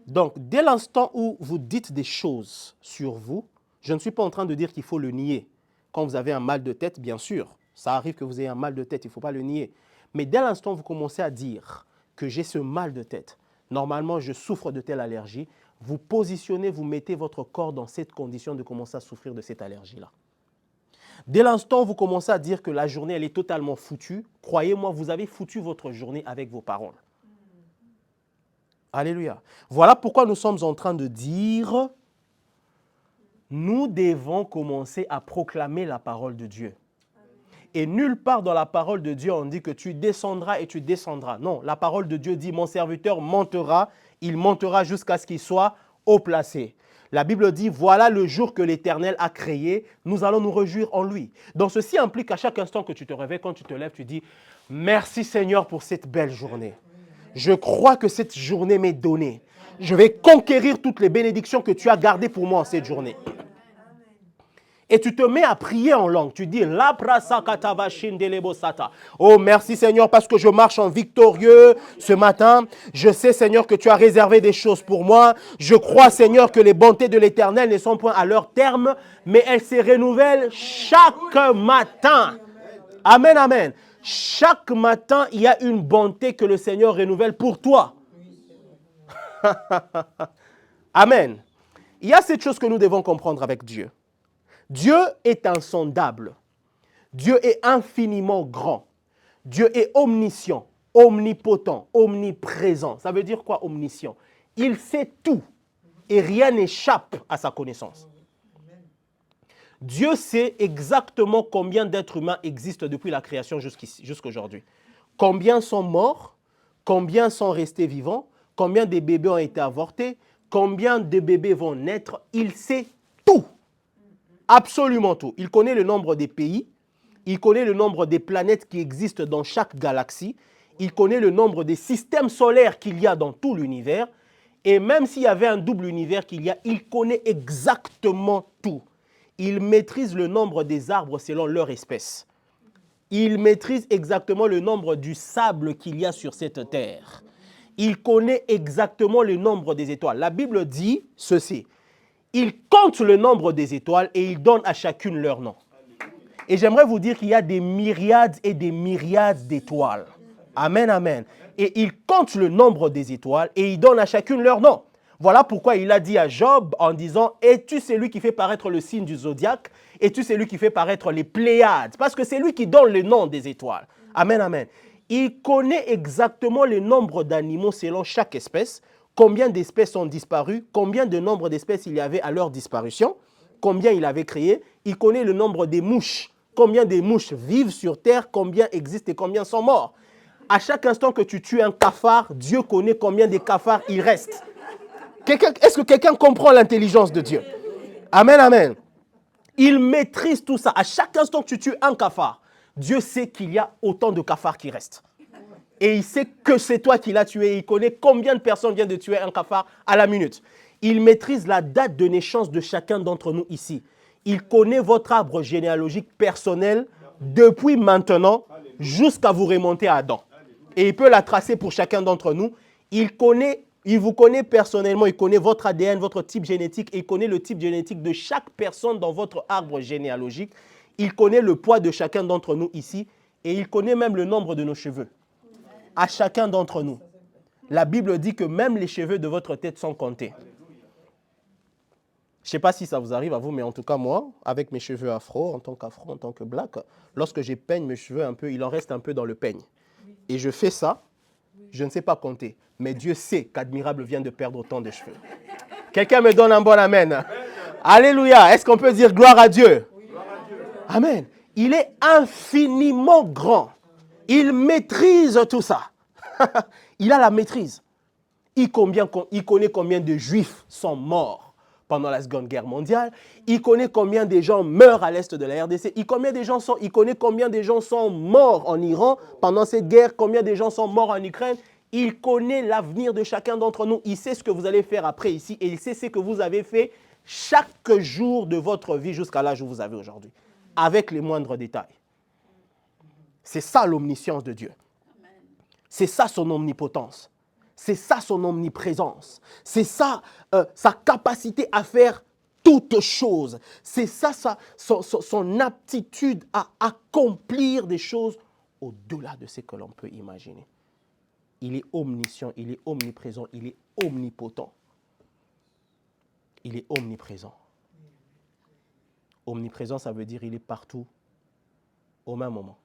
Donc, dès l'instant où vous dites des choses sur vous, je ne suis pas en train de dire qu'il faut le nier. Quand vous avez un mal de tête, bien sûr, ça arrive que vous ayez un mal de tête, il ne faut pas le nier. Mais dès l'instant où vous commencez à dire que j'ai ce mal de tête, normalement je souffre de telle allergie, vous positionnez, vous mettez votre corps dans cette condition de commencer à souffrir de cette allergie-là. Dès l'instant où vous commencez à dire que la journée, elle est totalement foutue, croyez-moi, vous avez foutu votre journée avec vos paroles. Alléluia. Voilà pourquoi nous sommes en train de dire, Nous devons commencer à proclamer la parole de Dieu. Et nulle part dans la parole de Dieu, on dit que tu descendras et tu descendras. Non, la parole de Dieu dit, mon serviteur montera, il montera jusqu'à ce qu'il soit haut placé. La Bible dit, voilà le jour que l'Éternel a créé, nous allons nous réjouir en lui. Donc ceci implique à chaque instant que tu te réveilles, quand tu te lèves, tu dis, merci Seigneur pour cette belle journée. Je crois que cette journée m'est donnée. Je vais conquérir toutes les bénédictions que tu as gardées pour moi en cette journée. Et tu te mets à prier en langue. Tu dis, oh merci Seigneur parce que je marche en victorieux ce matin. Je sais Seigneur que tu as réservé des choses pour moi. Je crois Seigneur que les bontés de l'Éternel ne sont point à leur terme, mais elles se renouvellent chaque matin. Amen, amen. Chaque matin, il y a une bonté que le Seigneur renouvelle pour toi. Amen. Il y a cette chose que nous devons comprendre avec Dieu. Dieu est insondable. Dieu est infiniment grand. Dieu est omniscient, omnipotent, omniprésent. Ça veut dire quoi omniscient? Il sait tout et rien n'échappe à sa connaissance. Dieu sait exactement combien d'êtres humains existent depuis la création jusqu'à aujourd'hui. Combien sont morts, combien sont restés vivants, combien de bébés ont été avortés, combien de bébés vont naître. Il sait tout. Absolument tout. Il connaît le nombre des pays, il connaît le nombre des planètes qui existent dans chaque galaxie, il connaît le nombre des systèmes solaires qu'il y a dans tout l'univers, et même s'il y avait un double univers qu'il y a, il connaît exactement tout. Il maîtrise le nombre des arbres selon leur espèce. Il maîtrise exactement le nombre du sable qu'il y a sur cette terre. Il connaît exactement le nombre des étoiles. La Bible dit ceci. Il compte le nombre des étoiles et il donne à chacune leur nom. Et j'aimerais vous dire qu'il y a des myriades et des myriades d'étoiles. Amen, amen. Et il compte le nombre des étoiles et il donne à chacune leur nom. Voilà pourquoi il a dit à Job en disant « Es-tu celui qui fait paraître le signe du zodiaque? Es-tu celui qui fait paraître les Pléiades ?» Parce que c'est lui qui donne le nom des étoiles. Amen, amen. Il connaît exactement le nombre d'animaux selon chaque espèce. Combien d'espèces ont disparu, combien de nombre d'espèces il y avait à leur disparition, combien il avait créé. Il connaît le nombre des mouches, combien de mouches vivent sur Terre, combien existent et combien sont morts. À chaque instant que tu tues un cafard, Dieu connaît combien de cafards il reste. Est-ce que quelqu'un comprend l'intelligence de Dieu? Amen, amen. Il maîtrise tout ça. À chaque instant que tu tues un cafard, Dieu sait qu'il y a autant de cafards qui restent. Et il sait que c'est toi qui l'as tué. Il connaît combien de personnes viennent de tuer un cafard à la minute. Il maîtrise la date de naissance de chacun d'entre nous ici. Il connaît votre arbre généalogique personnel depuis maintenant jusqu'à vous remonter à Adam. Et il peut la tracer pour chacun d'entre nous. Il vous connaît personnellement. Il connaît votre ADN, votre type génétique. Et il connaît le type génétique de chaque personne dans votre arbre généalogique. Il connaît le poids de chacun d'entre nous ici. Et il connaît même le nombre de nos cheveux. À chacun d'entre nous. La Bible dit que même les cheveux de votre tête sont comptés. Je ne sais pas si ça vous arrive à vous, mais en tout cas moi, avec mes cheveux afro, en tant que black, lorsque je peigne mes cheveux un peu, il en reste un peu dans le peigne. Et je fais ça, je ne sais pas compter. Mais Dieu sait qu'Admirable vient de perdre autant de cheveux. Quelqu'un me donne un bon amen. Alléluia. Est-ce qu'on peut dire gloire à Dieu? Amen. Il est infiniment grand. Il maîtrise tout ça. Il a la maîtrise. Il connaît combien de Juifs sont morts pendant la Seconde Guerre mondiale. Il connaît combien de gens meurent à l'est de la RDC. Il connaît combien de gens sont morts en Iran pendant cette guerre. Combien de gens sont morts en Ukraine. Il connaît l'avenir de chacun d'entre nous. Il sait ce que vous allez faire après ici. Et il sait ce que vous avez fait chaque jour de votre vie jusqu'à l'âge où vous avez aujourd'hui. Avec les moindres détails. C'est ça l'omniscience de Dieu. C'est ça son omnipotence. C'est ça son omniprésence. C'est ça sa capacité à faire toutes choses. C'est ça son aptitude à accomplir des choses au-delà de ce que l'on peut imaginer. Il est omniscient, il est omniprésent, il est omnipotent. Il est omniprésent. Omniprésent, ça veut dire il est partout au même moment.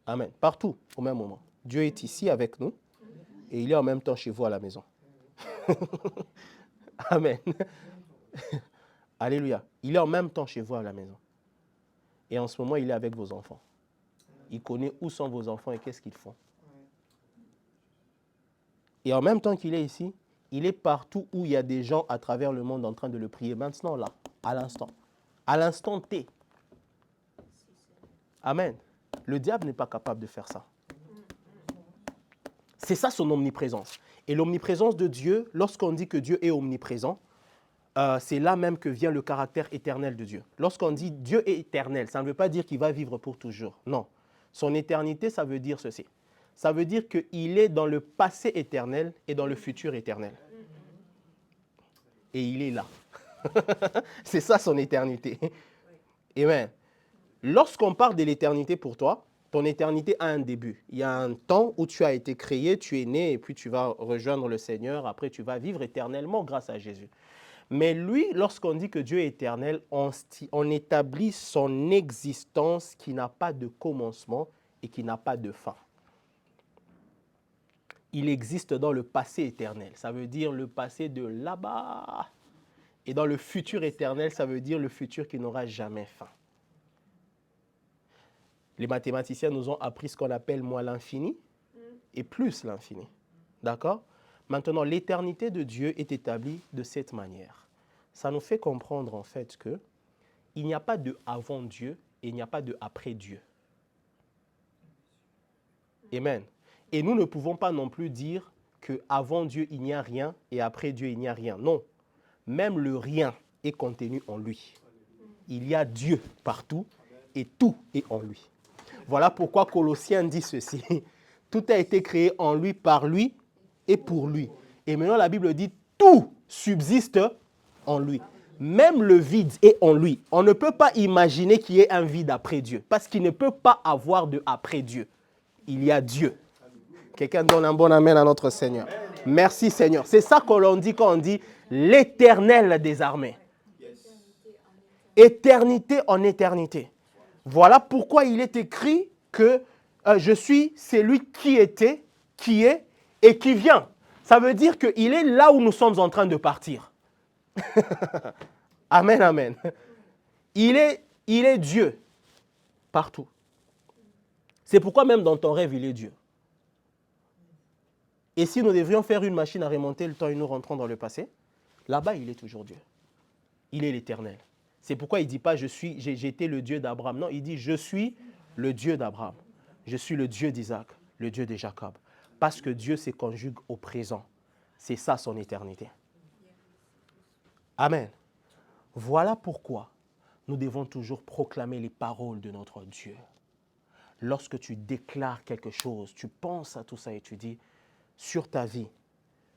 Amen. Partout, au même moment. Dieu est ici avec nous et il est en même temps chez vous à la maison. Amen. Alléluia. Il est en même temps chez vous à la maison. Et en ce moment, il est avec vos enfants. Il connaît où sont vos enfants et qu'est-ce qu'ils font. Et en même temps qu'il est ici, il est partout où il y a des gens à travers le monde en train de le prier. Maintenant, là, à l'instant. À l'instant T. Amen. Le diable n'est pas capable de faire ça. C'est ça son omniprésence. Et l'omniprésence de Dieu, lorsqu'on dit que Dieu est omniprésent, c'est là même que vient le caractère éternel de Dieu. Lorsqu'on dit Dieu est éternel, ça ne veut pas dire qu'il va vivre pour toujours. Non. Son éternité, ça veut dire ceci. Ça veut dire qu'il est dans le passé éternel et dans le futur éternel. Et il est là. C'est ça son éternité. Amen. Lorsqu'on parle de l'éternité pour toi, ton éternité a un début. Il y a un temps où tu as été créé, tu es né et puis tu vas rejoindre le Seigneur. Après, tu vas vivre éternellement grâce à Jésus. Mais lui, lorsqu'on dit que Dieu est éternel, on établit son existence qui n'a pas de commencement et qui n'a pas de fin. Il existe dans le passé éternel. Ça veut dire le passé de là-bas. Et dans le futur éternel, ça veut dire le futur qui n'aura jamais fin. Les mathématiciens nous ont appris ce qu'on appelle moins l'infini et plus l'infini. D'accord? Maintenant, l'éternité de Dieu est établie de cette manière. Ça nous fait comprendre en fait que il n'y a pas de avant Dieu et il n'y a pas de après Dieu. Amen. Et nous ne pouvons pas non plus dire qu'avant Dieu, il n'y a rien et après Dieu, il n'y a rien. Non. Même le rien est contenu en lui. Il y a Dieu partout et tout est en lui. Voilà pourquoi Colossiens dit ceci. Tout a été créé en lui, par lui et pour lui. Et maintenant, la Bible dit tout subsiste en lui. Même le vide est en lui. On ne peut pas imaginer qu'il y ait un vide après Dieu, parce qu'il ne peut pas avoir de après Dieu. Il y a Dieu. Quelqu'un donne un bon amen à notre Seigneur. Merci Seigneur. C'est ça que l'on dit quand on dit l'Éternel des armées. Éternité en éternité. Voilà pourquoi il est écrit que je suis celui qui était, qui est et qui vient. Ça veut dire qu'il est là où nous sommes en train de partir. Amen, amen. Il est Dieu partout. C'est pourquoi même dans ton rêve, il est Dieu. Et si nous devrions faire une machine à remonter le temps et nous rentrons dans le passé, là-bas, il est toujours Dieu. Il est l'Éternel. C'est pourquoi il ne dit pas j'ai été le Dieu d'Abraham. Non, il dit je suis le Dieu d'Abraham. Je suis le Dieu d'Isaac, le Dieu de Jacob. Parce que Dieu se conjugue au présent. C'est ça son éternité. Amen. Voilà pourquoi nous devons toujours proclamer les paroles de notre Dieu. Lorsque tu déclares quelque chose, tu penses à tout ça et tu dis, sur ta vie,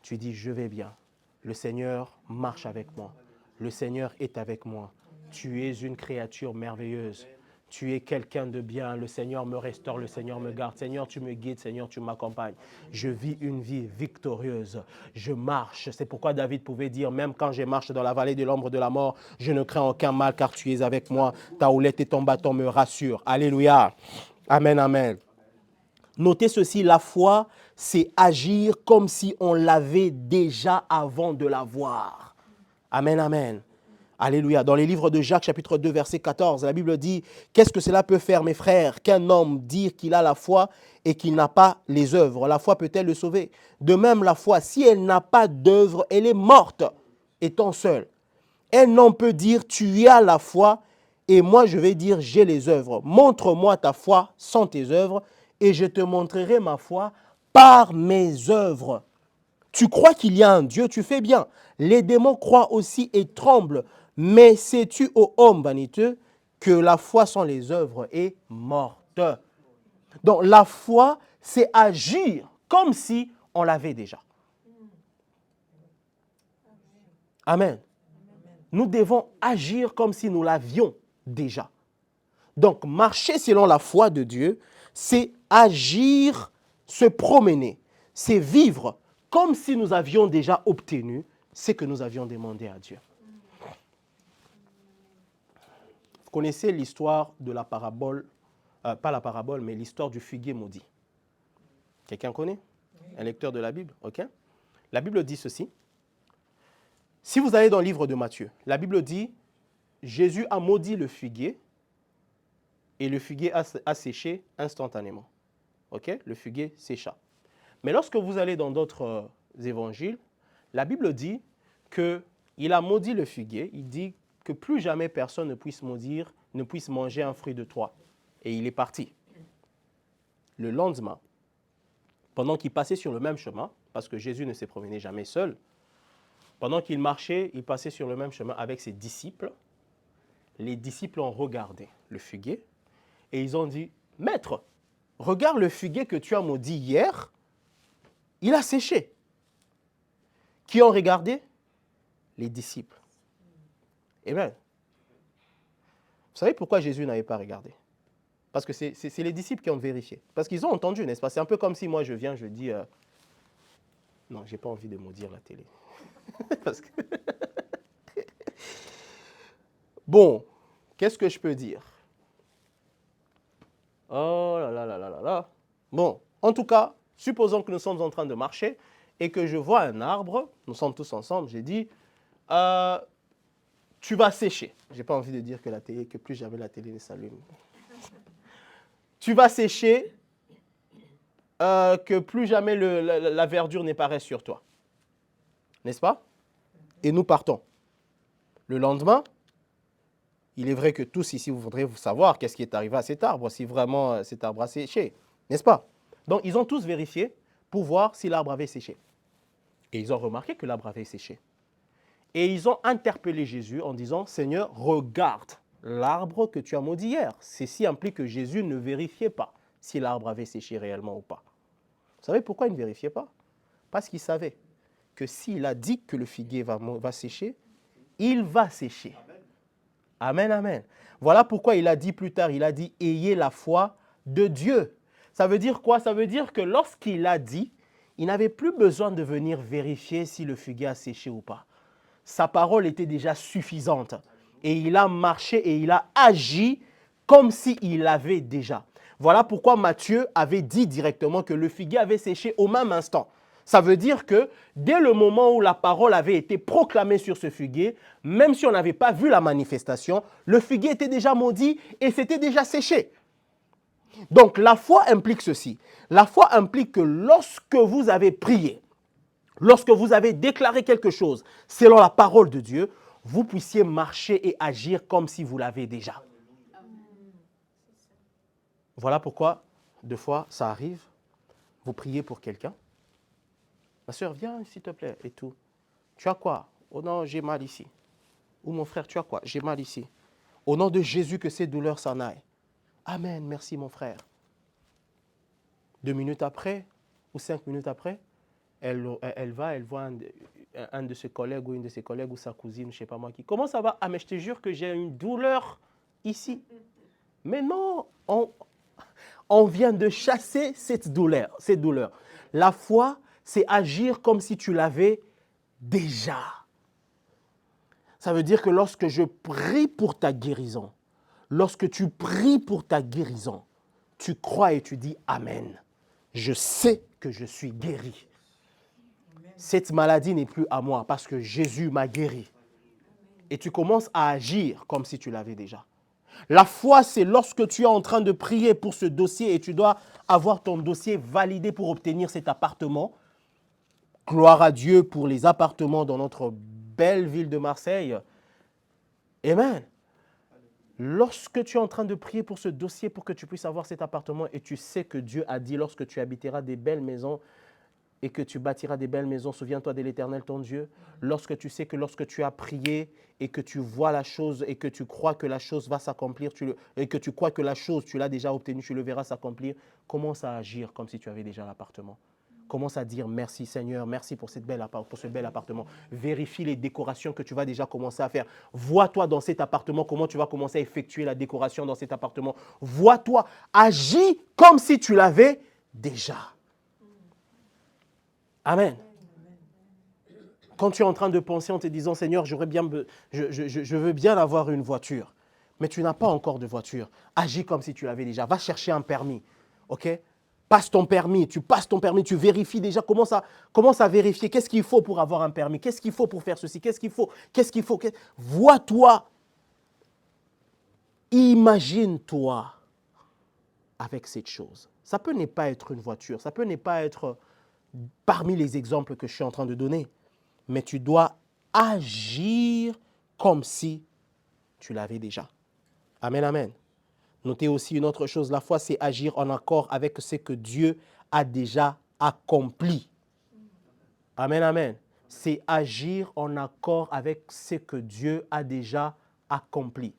tu dis, je vais bien. Le Seigneur marche avec moi. Le Seigneur est avec moi. Tu es une créature merveilleuse. Tu es quelqu'un de bien. Le Seigneur me restaure, le Seigneur me garde. Seigneur, tu me guides, Seigneur, tu m'accompagnes. Je vis une vie victorieuse. Je marche. C'est pourquoi David pouvait dire, même quand je marche dans la vallée de l'ombre de la mort, je ne crains aucun mal car tu es avec moi. Ta houlette et ton bâton me rassurent. Alléluia. Amen, amen. Notez ceci, la foi, c'est agir comme si on l'avait déjà avant de l'avoir. Amen, amen. Alléluia. Dans les livres de Jacques, chapitre 2, verset 14, la Bible dit, qu'est-ce que cela peut faire, mes frères, qu'un homme dire qu'il a la foi et qu'il n'a pas les œuvres? La foi peut-elle le sauver? De même, la foi, si elle n'a pas d'œuvres, elle est morte, étant seule. Un homme peut dire, tu as la foi, et moi je vais dire, j'ai les œuvres. Montre-moi ta foi sans tes œuvres, et je te montrerai ma foi par mes œuvres. Tu crois qu'il y a un Dieu, tu fais bien. Les démons croient aussi et tremblent. Mais sais-tu, ô homme vaniteux, que la foi sans les œuvres est morte? Donc la foi, c'est agir comme si on l'avait déjà. Amen. Nous devons agir comme si nous l'avions déjà. Donc marcher selon la foi de Dieu, c'est agir, se promener, c'est vivre comme si nous avions déjà obtenu ce que nous avions demandé à Dieu. Vous connaissez l'histoire de la parabole, pas la parabole, mais l'histoire du figuier maudit. Quelqu'un connaît? Un lecteur de la Bible? Ok. La Bible dit ceci. Si vous allez dans le livre de Matthieu, la Bible dit, Jésus a maudit le figuier et le figuier a séché instantanément. Ok? Le figuier sécha. Mais lorsque vous allez dans d'autres évangiles, la Bible dit qu'il a maudit le figuier. Il dit que plus jamais personne ne puisse manger un fruit de toi. Et il est parti. Le lendemain, pendant qu'il passait sur le même chemin, parce que Jésus ne s'est promené jamais seul, pendant qu'il marchait, il passait sur le même chemin avec ses disciples. Les disciples ont regardé le figuier et ils ont dit, « Maître, regarde le figuier que tu as maudit hier, il a séché. » Qui ont regardé? Les disciples. Amen. Vous savez pourquoi Jésus n'avait pas regardé? Parce que c'est les disciples qui ont vérifié. Parce qu'ils ont entendu, n'est-ce pas? C'est un peu comme si moi je viens, je dis, non, je n'ai pas envie de maudire la télé. Parce que bon, qu'est-ce que je peux dire? Oh là là là là là là. Bon, en tout cas, supposons que nous sommes en train de marcher et que je vois un arbre, nous sommes tous ensemble, j'ai dit, tu vas sécher. Je n'ai pas envie de dire que plus jamais la télé ne s'allume. Tu vas sécher, que plus jamais la verdure n'apparaît sur toi. N'est-ce pas? Et nous partons. Le lendemain, il est vrai que tous ici, vous voudrez savoir qu'est-ce qui est arrivé à cet arbre, si vraiment cet arbre a séché. N'est-ce pas? Donc, ils ont tous vérifié pour voir si l'arbre avait séché. Et ils ont remarqué que l'arbre avait séché. Et ils ont interpellé Jésus en disant, « Seigneur, regarde l'arbre que tu as maudit hier. » Ceci implique que Jésus ne vérifiait pas si l'arbre avait séché réellement ou pas. Vous savez pourquoi il ne vérifiait pas? Parce qu'il savait que s'il a dit que le figuier va sécher, il va sécher. Amen, amen. Voilà pourquoi il a dit plus tard, il a dit « Ayez la foi de Dieu ». Ça veut dire quoi? Ça veut dire que lorsqu'il a dit, il n'avait plus besoin de venir vérifier si le figuier a séché ou pas. Sa parole était déjà suffisante. Et il a marché et il a agi comme s'il l'avait déjà. Voilà pourquoi Matthieu avait dit directement que le figuier avait séché au même instant. Ça veut dire que dès le moment où la parole avait été proclamée sur ce figuier, même si on n'avait pas vu la manifestation, le figuier était déjà maudit et c'était déjà séché. Donc la foi implique ceci. La foi implique que lorsque vous avez prié, lorsque vous avez déclaré quelque chose selon la parole de Dieu, vous puissiez marcher et agir comme si vous l'avez déjà. Voilà pourquoi, deux fois, ça arrive, vous priez pour quelqu'un. Ma soeur, viens s'il te plaît, et tout. Tu as quoi? Oh non, j'ai mal ici. Ou mon frère, tu as quoi? J'ai mal ici. Au nom de Jésus, que ces douleurs s'en aillent. Amen, merci mon frère. 2 minutes après, ou 5 minutes après, elle voit un de ses collègues ou une de ses collègues ou sa cousine, je ne sais pas moi qui. Comment ça va? Ah mais je te jure que j'ai une douleur ici. Mais non, on vient de chasser cette douleur. La foi, c'est agir comme si tu l'avais déjà. Ça veut dire que lorsque je prie pour ta guérison, lorsque tu pries pour ta guérison, tu crois et tu dis Amen. Je sais que je suis guéri. Cette maladie n'est plus à moi parce que Jésus m'a guéri. Et tu commences à agir comme si tu l'avais déjà. La foi, c'est lorsque tu es en train de prier pour ce dossier et tu dois avoir ton dossier validé pour obtenir cet appartement. Gloire à Dieu pour les appartements dans notre belle ville de Marseille. Amen. Lorsque tu es en train de prier pour ce dossier pour que tu puisses avoir cet appartement et tu sais que Dieu a dit lorsque tu habiteras des belles maisons et que tu bâtiras des belles maisons, souviens-toi de l'Éternel ton Dieu. Lorsque tu sais que lorsque tu as prié et que tu vois la chose et que tu crois que la chose va s'accomplir et que tu crois que la chose, tu l'as déjà obtenue, tu le verras s'accomplir, commence à agir comme si tu avais déjà l'appartement. Commence à dire merci Seigneur, merci pour ce bel appartement. Vérifie les décorations que tu vas déjà commencer à faire. Vois-toi dans cet appartement, comment tu vas commencer à effectuer la décoration dans cet appartement. Vois-toi, agis comme si tu l'avais déjà. Amen. Quand tu es en train de penser en te disant Seigneur, je veux bien avoir une voiture, mais tu n'as pas encore de voiture. Agis comme si tu l'avais déjà. Va chercher un permis. Ok? Passe ton permis, tu passes ton permis, tu vérifies déjà, commence à vérifier qu'est-ce qu'il faut pour avoir un permis, qu'est-ce qu'il faut pour faire ceci, qu'est-ce qu'il faut. Vois-toi, imagine-toi avec cette chose. Ça peut ne pas être une voiture, ça peut ne pas être parmi les exemples que je suis en train de donner, mais tu dois agir comme si tu l'avais déjà. Amen, amen. Notez aussi une autre chose, la foi, c'est agir en accord avec ce que Dieu a déjà accompli. Amen, amen. C'est agir en accord avec ce que Dieu a déjà accompli.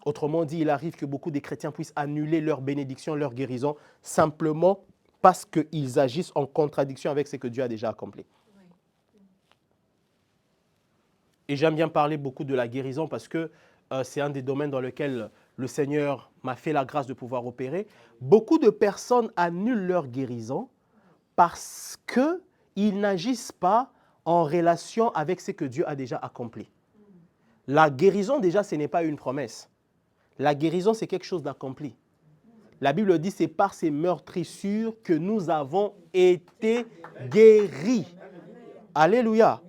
Autrement dit, il arrive que beaucoup de chrétiens puissent annuler leur bénédiction, leur guérison, simplement parce qu'ils agissent en contradiction avec ce que Dieu a déjà accompli. Et j'aime bien parler beaucoup de la guérison parce que c'est un des domaines dans lesquels le Seigneur m'a fait la grâce de pouvoir opérer. Beaucoup de personnes annulent leur guérison parce qu'ils n'agissent pas en relation avec ce que Dieu a déjà accompli. La guérison, déjà, ce n'est pas une promesse. La guérison, c'est quelque chose d'accompli. La Bible dit, c'est par ces meurtrissures que nous avons été guéris. Alléluia.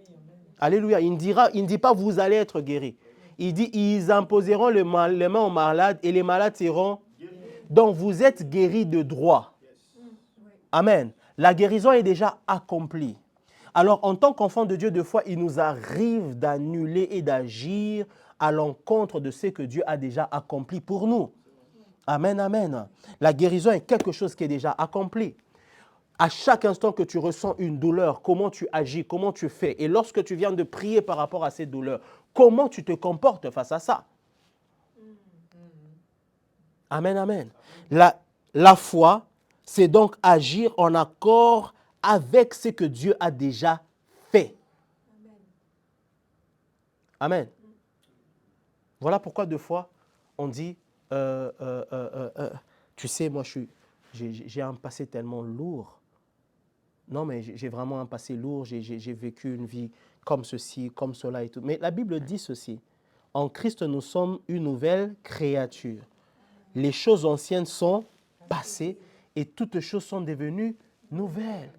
Alléluia. Il ne dit pas, vous allez être guéris. Il dit, ils imposeront les mains aux malades et les malades seront. Donc, vous êtes guéris de droit. Amen. La guérison est déjà accomplie. Alors, en tant qu'enfant de Dieu, de foi, il nous arrive d'annuler et d'agir à l'encontre de ce que Dieu a déjà accompli pour nous. Amen, amen. La guérison est quelque chose qui est déjà accompli. À chaque instant que tu ressens une douleur, comment tu agis, comment tu fais. Et lorsque tu viens de prier par rapport à cette douleur, comment tu te comportes face à ça. Amen, amen. La foi, c'est donc agir en accord avec ce que Dieu a déjà fait. Amen. Voilà pourquoi deux fois on dit, tu sais, moi j'ai un passé tellement lourd. Non, mais j'ai vraiment un passé lourd, j'ai vécu une vie comme ceci, comme cela et tout. Mais la Bible dit ceci, en Christ nous sommes une nouvelle créature. Les choses anciennes sont passées et toutes choses sont devenues nouvelles.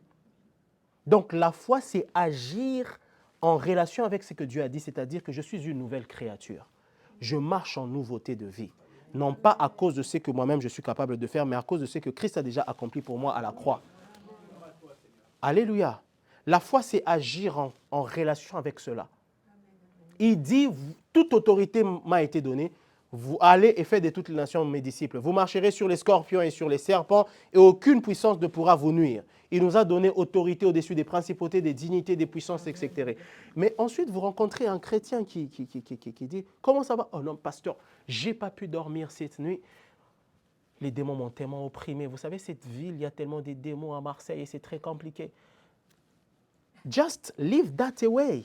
Donc la foi, c'est agir en relation avec ce que Dieu a dit, c'est-à-dire que je suis une nouvelle créature. Je marche en nouveauté de vie. Non pas à cause de ce que moi-même je suis capable de faire, mais à cause de ce que Christ a déjà accompli pour moi à la croix. Alléluia. La foi, c'est agir en relation avec cela. Il dit, toute autorité m'a été donnée. Vous allez et faites de toutes les nations mes disciples. Vous marcherez sur les scorpions et sur les serpents et aucune puissance ne pourra vous nuire. Il nous a donné autorité au-dessus des principautés, des dignités, des puissances, etc. Mais ensuite, vous rencontrez un chrétien qui dit, comment ça va? Oh non, pasteur, j'ai pas pu dormir cette nuit. Les démons m'ont tellement opprimé. Vous savez, cette ville, il y a tellement de démons à Marseille et c'est très compliqué. Just leave that away.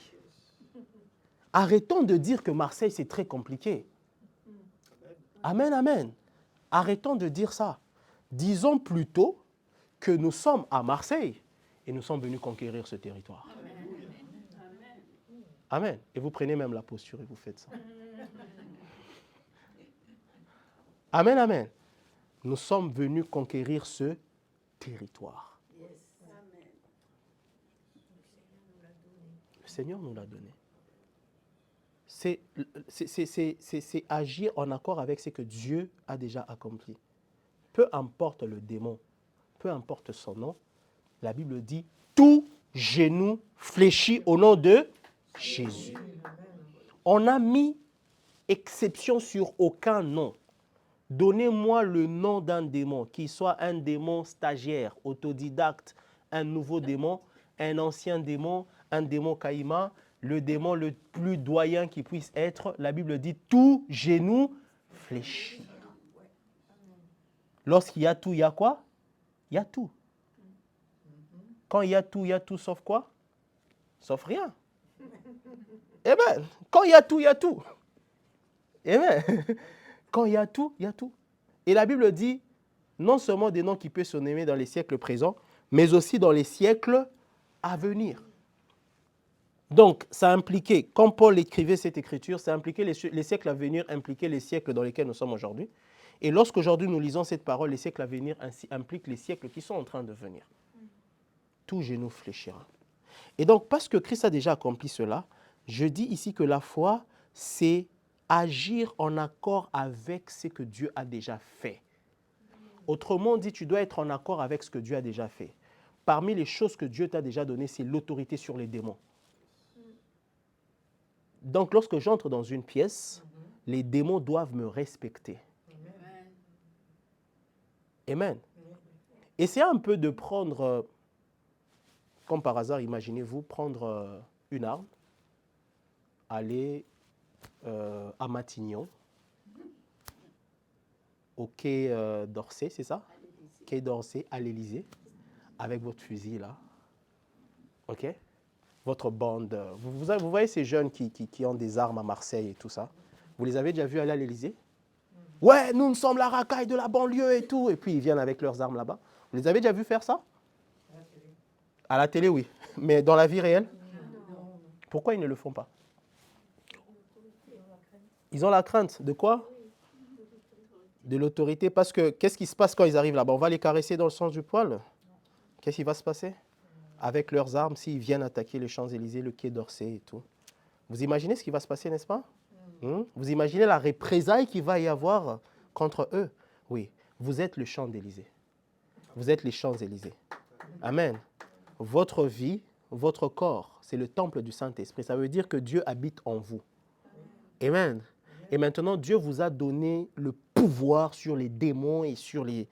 Arrêtons de dire que Marseille, c'est très compliqué. Amen, amen. Arrêtons de dire ça. Disons plutôt que nous sommes à Marseille et nous sommes venus conquérir ce territoire. Amen. Et vous prenez même la posture et vous faites ça. Amen, amen. Nous sommes venus conquérir ce territoire. Le Seigneur nous l'a donné. C'est agir en accord avec ce que Dieu a déjà accompli. Peu importe le démon, peu importe son nom, la Bible dit tout genou fléchit au nom de Jésus. On n'a mis exception sur aucun nom. Donnez-moi le nom d'un démon, qu'il soit un démon stagiaire, autodidacte, un nouveau démon, un ancien démon, un démon caïman, le démon le plus doyen qui puisse être. La Bible dit tout genou fléchit. Lorsqu'il y a tout, il y a quoi? Il y a tout. Quand il y a tout sauf quoi? Sauf rien. Eh bien, quand il y a tout, il y a tout. Eh bien, quand il y a tout, il y a tout. Et la Bible dit, non seulement des noms qui peuvent se nommer dans les siècles présents, mais aussi dans les siècles à venir. Donc, ça impliquait, quand Paul écrivait cette écriture, ça impliquait les siècles à venir, impliquait les siècles dans lesquels nous sommes aujourd'hui. Et lorsqu'aujourd'hui nous lisons cette parole, les siècles à venir ainsi impliquent les siècles qui sont en train de venir. Tout genou fléchira. Et donc, parce que Christ a déjà accompli cela, je dis ici que la foi, c'est agir en accord avec ce que Dieu a déjà fait. Autrement dit, tu dois être en accord avec ce que Dieu a déjà fait. Parmi les choses que Dieu t'a déjà données, c'est l'autorité sur les démons. Donc, lorsque j'entre dans une pièce, les démons doivent me respecter. Amen. Essayez un peu de prendre, comme par hasard, imaginez-vous, prendre une arme, aller à Matignon, au quai d'Orsay, c'est ça? Quai d'Orsay, à l'Élysée, avec votre fusil là. OK? Votre bande. Vous voyez ces jeunes qui ont des armes à Marseille et tout ça? Vous les avez déjà vus aller à l'Élysée? Ouais, nous sommes la racaille de la banlieue et tout. Et puis ils viennent avec leurs armes là-bas. Vous les avez déjà vus faire ça? À la télé, oui. Mais dans la vie réelle? Pourquoi ils ne le font pas? Ils ont la crainte. De quoi? De l'autorité. Parce que qu'est-ce qui se passe quand ils arrivent là-bas? On va les caresser dans le sens du poil. Qu'est-ce qui va se passer? Avec leurs armes, s'ils viennent attaquer les Champs-Élysées, le quai d'Orsay et tout. Vous imaginez ce qui va se passer, n'est-ce pas? Vous imaginez la représailles qu'il va y avoir contre eux? Oui, vous êtes le Champs-Élysées. Vous êtes les Champs-Élysées. Amen. Votre vie, votre corps, c'est le temple du Saint-Esprit. Ça veut dire que Dieu habite en vous. Amen. Et maintenant, Dieu vous a donné le pouvoir sur les démons et sur les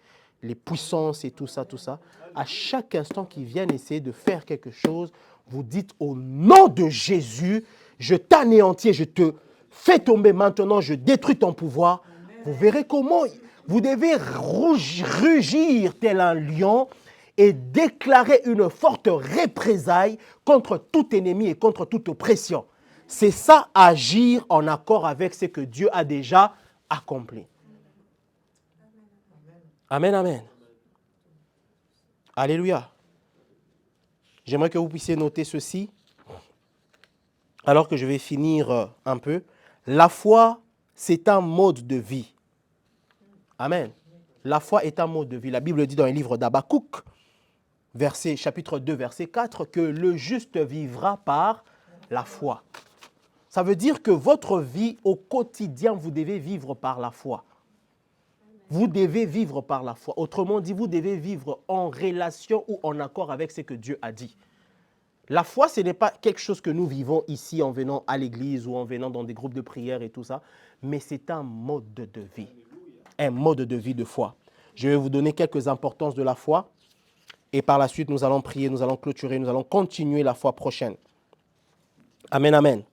puissances et tout ça, tout ça. À chaque instant qu'ils viennent essayer de faire quelque chose, vous dites au nom de Jésus, je t'anéantis, je te fais tomber maintenant, je détruis ton pouvoir. Vous verrez comment vous devez rugir tel un lion et déclarer une forte représailles contre tout ennemi et contre toute oppression. C'est ça, agir en accord avec ce que Dieu a déjà accompli. Amen, amen. Alléluia. J'aimerais que vous puissiez noter ceci, alors que je vais finir un peu. La foi, c'est un mode de vie. Amen. La foi est un mode de vie. La Bible dit dans le livre d'Habakkuk, chapitre 2, verset 4, que le juste vivra par la foi. Ça veut dire que votre vie au quotidien, vous devez vivre par la foi. Vous devez vivre par la foi. Autrement dit, vous devez vivre en relation ou en accord avec ce que Dieu a dit. La foi, ce n'est pas quelque chose que nous vivons ici en venant à l'église ou en venant dans des groupes de prière et tout ça, mais c'est un mode de vie. Un mode de vie de foi. Je vais vous donner quelques importances de la foi et par la suite, nous allons prier, nous allons clôturer, nous allons continuer la foi prochaine. Amen, amen.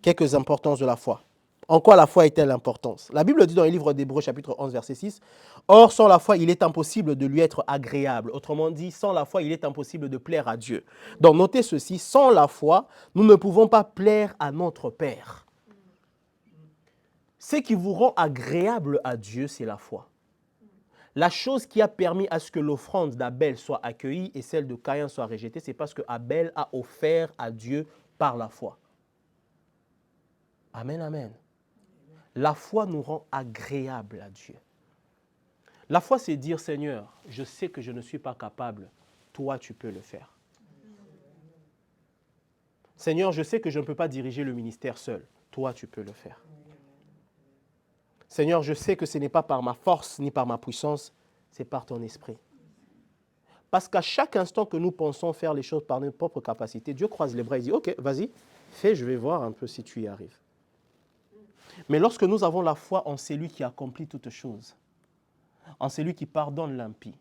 Quelques importances de la foi. En quoi la foi est-elle importante? La Bible dit dans le livre d'Hébreux, chapitre 11, verset 6, « Or, sans la foi, il est impossible de lui être agréable. » Autrement dit, sans la foi, il est impossible de plaire à Dieu. Donc, notez ceci, sans la foi, nous ne pouvons pas plaire à notre Père. Ce qui vous rend agréable à Dieu, c'est la foi. La chose qui a permis à ce que l'offrande d'Abel soit accueillie et celle de Caïn soit rejetée, c'est parce que Abel a offert à Dieu par la foi. Amen, amen. La foi nous rend agréable à Dieu. La foi, c'est dire, Seigneur, je sais que je ne suis pas capable. Toi, tu peux le faire. Seigneur, je sais que je ne peux pas diriger le ministère seul. Toi, tu peux le faire. Seigneur, je sais que ce n'est pas par ma force ni par ma puissance, c'est par ton esprit. Parce qu'à chaque instant que nous pensons faire les choses par notre propre capacité, Dieu croise les bras et dit, ok, vas-y, fais, je vais voir un peu si tu y arrives. Mais lorsque nous avons la foi en celui qui accomplit toutes choses, en celui qui pardonne l'impie,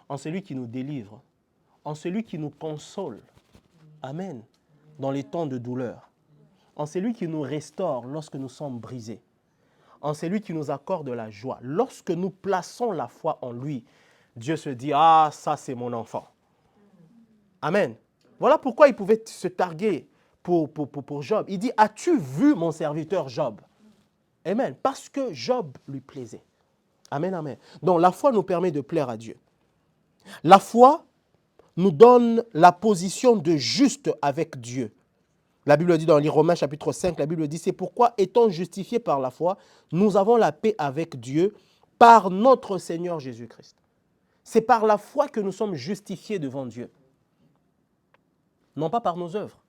en celui qui nous délivre, en celui qui nous console, amen, dans les temps de douleur, en celui qui nous restaure lorsque nous sommes brisés, en celui qui nous accorde la joie. Lorsque nous plaçons la foi en lui, Dieu se dit, ah, ça c'est mon enfant. Amen. Voilà pourquoi il pouvait se targuer pour Job. Il dit, as-tu vu mon serviteur Job? Amen. Parce que Job lui plaisait. Amen, amen. Donc la foi nous permet de plaire à Dieu. La foi nous donne la position de juste avec Dieu. La Bible dit dans les Romains chapitre 5, la Bible dit, c'est pourquoi étant justifiés par la foi, nous avons la paix avec Dieu par notre Seigneur Jésus-Christ. C'est par la foi que nous sommes justifiés devant Dieu. Non pas par nos œuvres.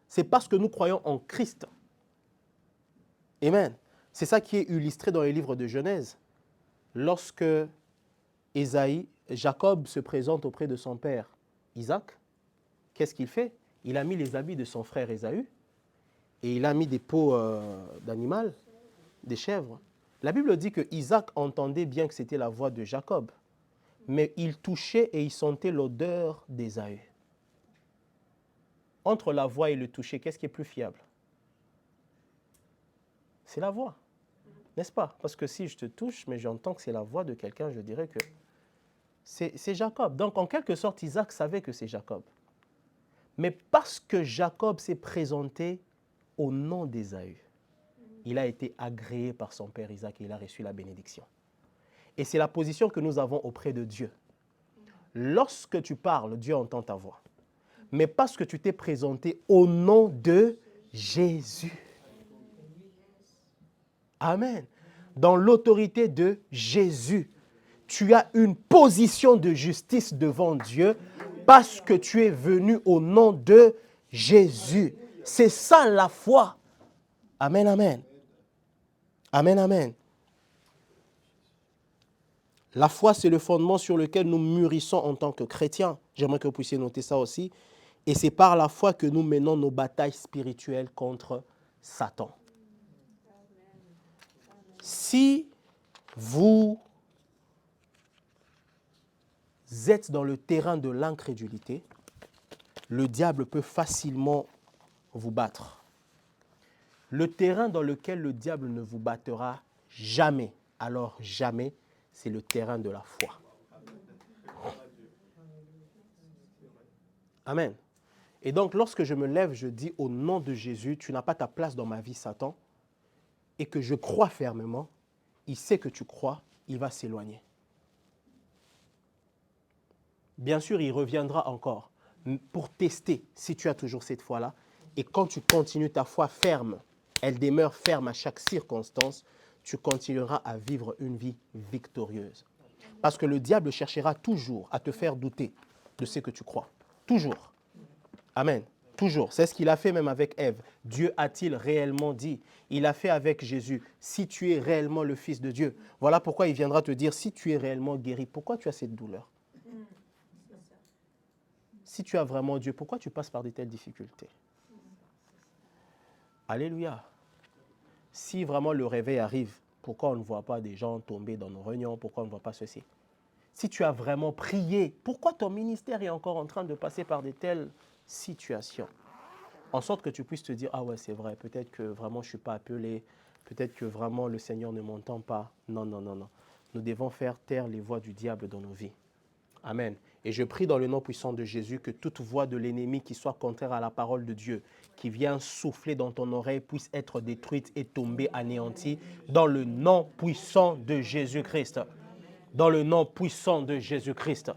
C'est parce que nous croyons en Christ. Amen. C'est ça qui est illustré dans les livres de Genèse. Lorsque Jacob se présente auprès de son père Isaac, qu'est-ce qu'il fait? Il a mis les habits de son frère Ésaü et il a mis des peaux d'animal, des chèvres. La Bible dit que Isaac entendait bien que c'était la voix de Jacob, mais il touchait et il sentait l'odeur d'Ésaü. Entre la voix et le toucher, qu'est-ce qui est plus fiable? C'est la voix, n'est-ce pas? Parce que si je te touche, mais j'entends que c'est la voix de quelqu'un, je dirais que c'est Jacob. Donc, en quelque sorte, Isaac savait que c'est Jacob. Mais parce que Jacob s'est présenté au nom d'Ésaü, il a été agréé par son père Isaac et il a reçu la bénédiction. Et c'est la position que nous avons auprès de Dieu. Lorsque tu parles, Dieu entend ta voix. Mais parce que tu t'es présenté au nom de Jésus. Amen. Dans l'autorité de Jésus, tu as une position de justice devant Dieu parce que tu es venu au nom de Jésus. C'est ça la foi. Amen, amen. Amen, amen. La foi, c'est le fondement sur lequel nous mûrissons en tant que chrétiens. J'aimerais que vous puissiez noter ça aussi. Et c'est par la foi que nous menons nos batailles spirituelles contre Satan. Si vous êtes dans le terrain de l'incrédulité, le diable peut facilement vous battre. Le terrain dans lequel le diable ne vous battra jamais, alors jamais, c'est le terrain de la foi. Amen. Et donc, lorsque je me lève, je dis au nom de Jésus, tu n'as pas ta place dans ma vie, Satan, et que je crois fermement, il sait que tu crois, il va s'éloigner. Bien sûr, il reviendra encore pour tester si tu as toujours cette foi-là. Et quand tu continues ta foi ferme, elle demeure ferme à chaque circonstance, tu continueras à vivre une vie victorieuse. Parce que le diable cherchera toujours à te faire douter de ce que tu crois. Toujours. Amen. Toujours. C'est ce qu'il a fait même avec Ève. Dieu a-t-il réellement dit? Il a fait avec Jésus. Si tu es réellement le Fils de Dieu. Voilà pourquoi il viendra te dire, si tu es réellement guéri, pourquoi tu as cette douleur? Si tu as vraiment Dieu, pourquoi tu passes par de telles difficultés? Alléluia. Si vraiment le réveil arrive, pourquoi on ne voit pas des gens tomber dans nos réunions? Pourquoi on ne voit pas ceci? Si tu as vraiment prié, pourquoi ton ministère est encore en train de passer par de telles situations? En sorte que tu puisses te dire, ah ouais, c'est vrai, peut-être que vraiment je ne suis pas appelé, peut-être que vraiment le Seigneur ne m'entend pas. Non, non, non, non. Nous devons faire taire les voix du diable dans nos vies. Amen. Et je prie dans le nom puissant de Jésus que toute voix de l'ennemi qui soit contraire à la parole de Dieu, qui vient souffler dans ton oreille, puisse être détruite et tomber anéantie dans le nom puissant de Jésus-Christ. Dans le nom puissant de Jésus-Christ.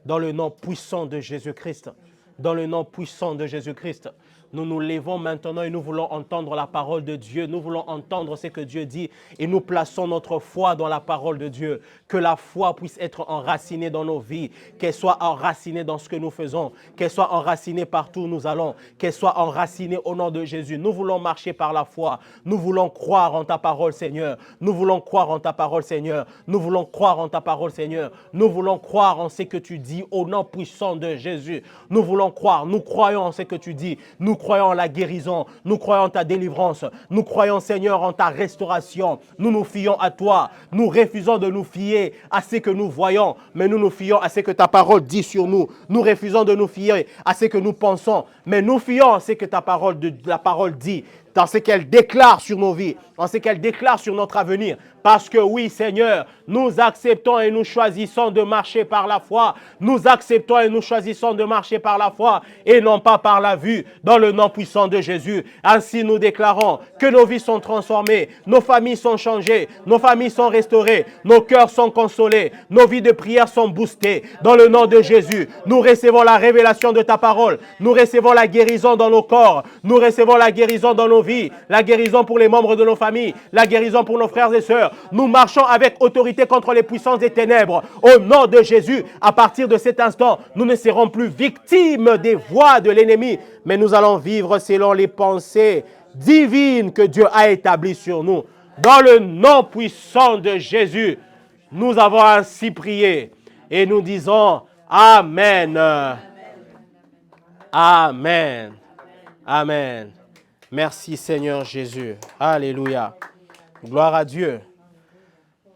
Dans le nom puissant de Jésus-Christ. Dans le nom puissant de Jésus-Christ. Nous nous levons maintenant et nous voulons entendre la parole de Dieu. Nous voulons entendre ce que Dieu dit et nous plaçons notre foi dans la parole de Dieu. Que la foi puisse être enracinée dans nos vies, qu'elle soit enracinée dans ce que nous faisons, qu'elle soit enracinée partout où nous allons, qu'elle soit enracinée au nom de Jésus. Nous voulons marcher par la foi. Nous voulons croire en ta parole, Seigneur. Nous voulons croire en ta parole, Seigneur. Nous voulons croire en ta parole, Seigneur. Nous voulons croire en ce que tu dis au nom puissant de Jésus. Nous voulons croire. Nous croyons en ce que tu dis. Nous croyons en la guérison, nous croyons en ta délivrance, nous croyons, Seigneur, en ta restauration. Nous nous fions à toi. Nous refusons de nous fier à ce que nous voyons, mais nous nous fions à ce que ta parole dit sur nous. Nous refusons de nous fier à ce que nous pensons, mais nous fions à ce que la parole dit, dans ce qu'elle déclare sur nos vies, en ce qu'elle déclare sur notre avenir. Parce que oui, Seigneur, nous acceptons et nous choisissons de marcher par la foi. Nous acceptons et nous choisissons de marcher par la foi et non pas par la vue, dans le nom puissant de Jésus. Ainsi, nous déclarons que nos vies sont transformées, nos familles sont changées, nos familles sont restaurées, nos cœurs sont consolés, nos vies de prière sont boostées. Dans le nom de Jésus, nous recevons la révélation de ta parole, nous recevons la guérison dans nos corps, nous recevons la guérison dans nos nos vies, la guérison pour les membres de nos familles, la guérison pour nos frères et sœurs. Nous marchons avec autorité contre les puissances des ténèbres. Au nom de Jésus, à partir de cet instant, nous ne serons plus victimes des voies de l'ennemi, mais nous allons vivre selon les pensées divines que Dieu a établies sur nous. Dans le nom puissant de Jésus, nous avons ainsi prié et nous disons Amen. Amen. Amen. Merci Seigneur Jésus. Alléluia. Gloire à Dieu.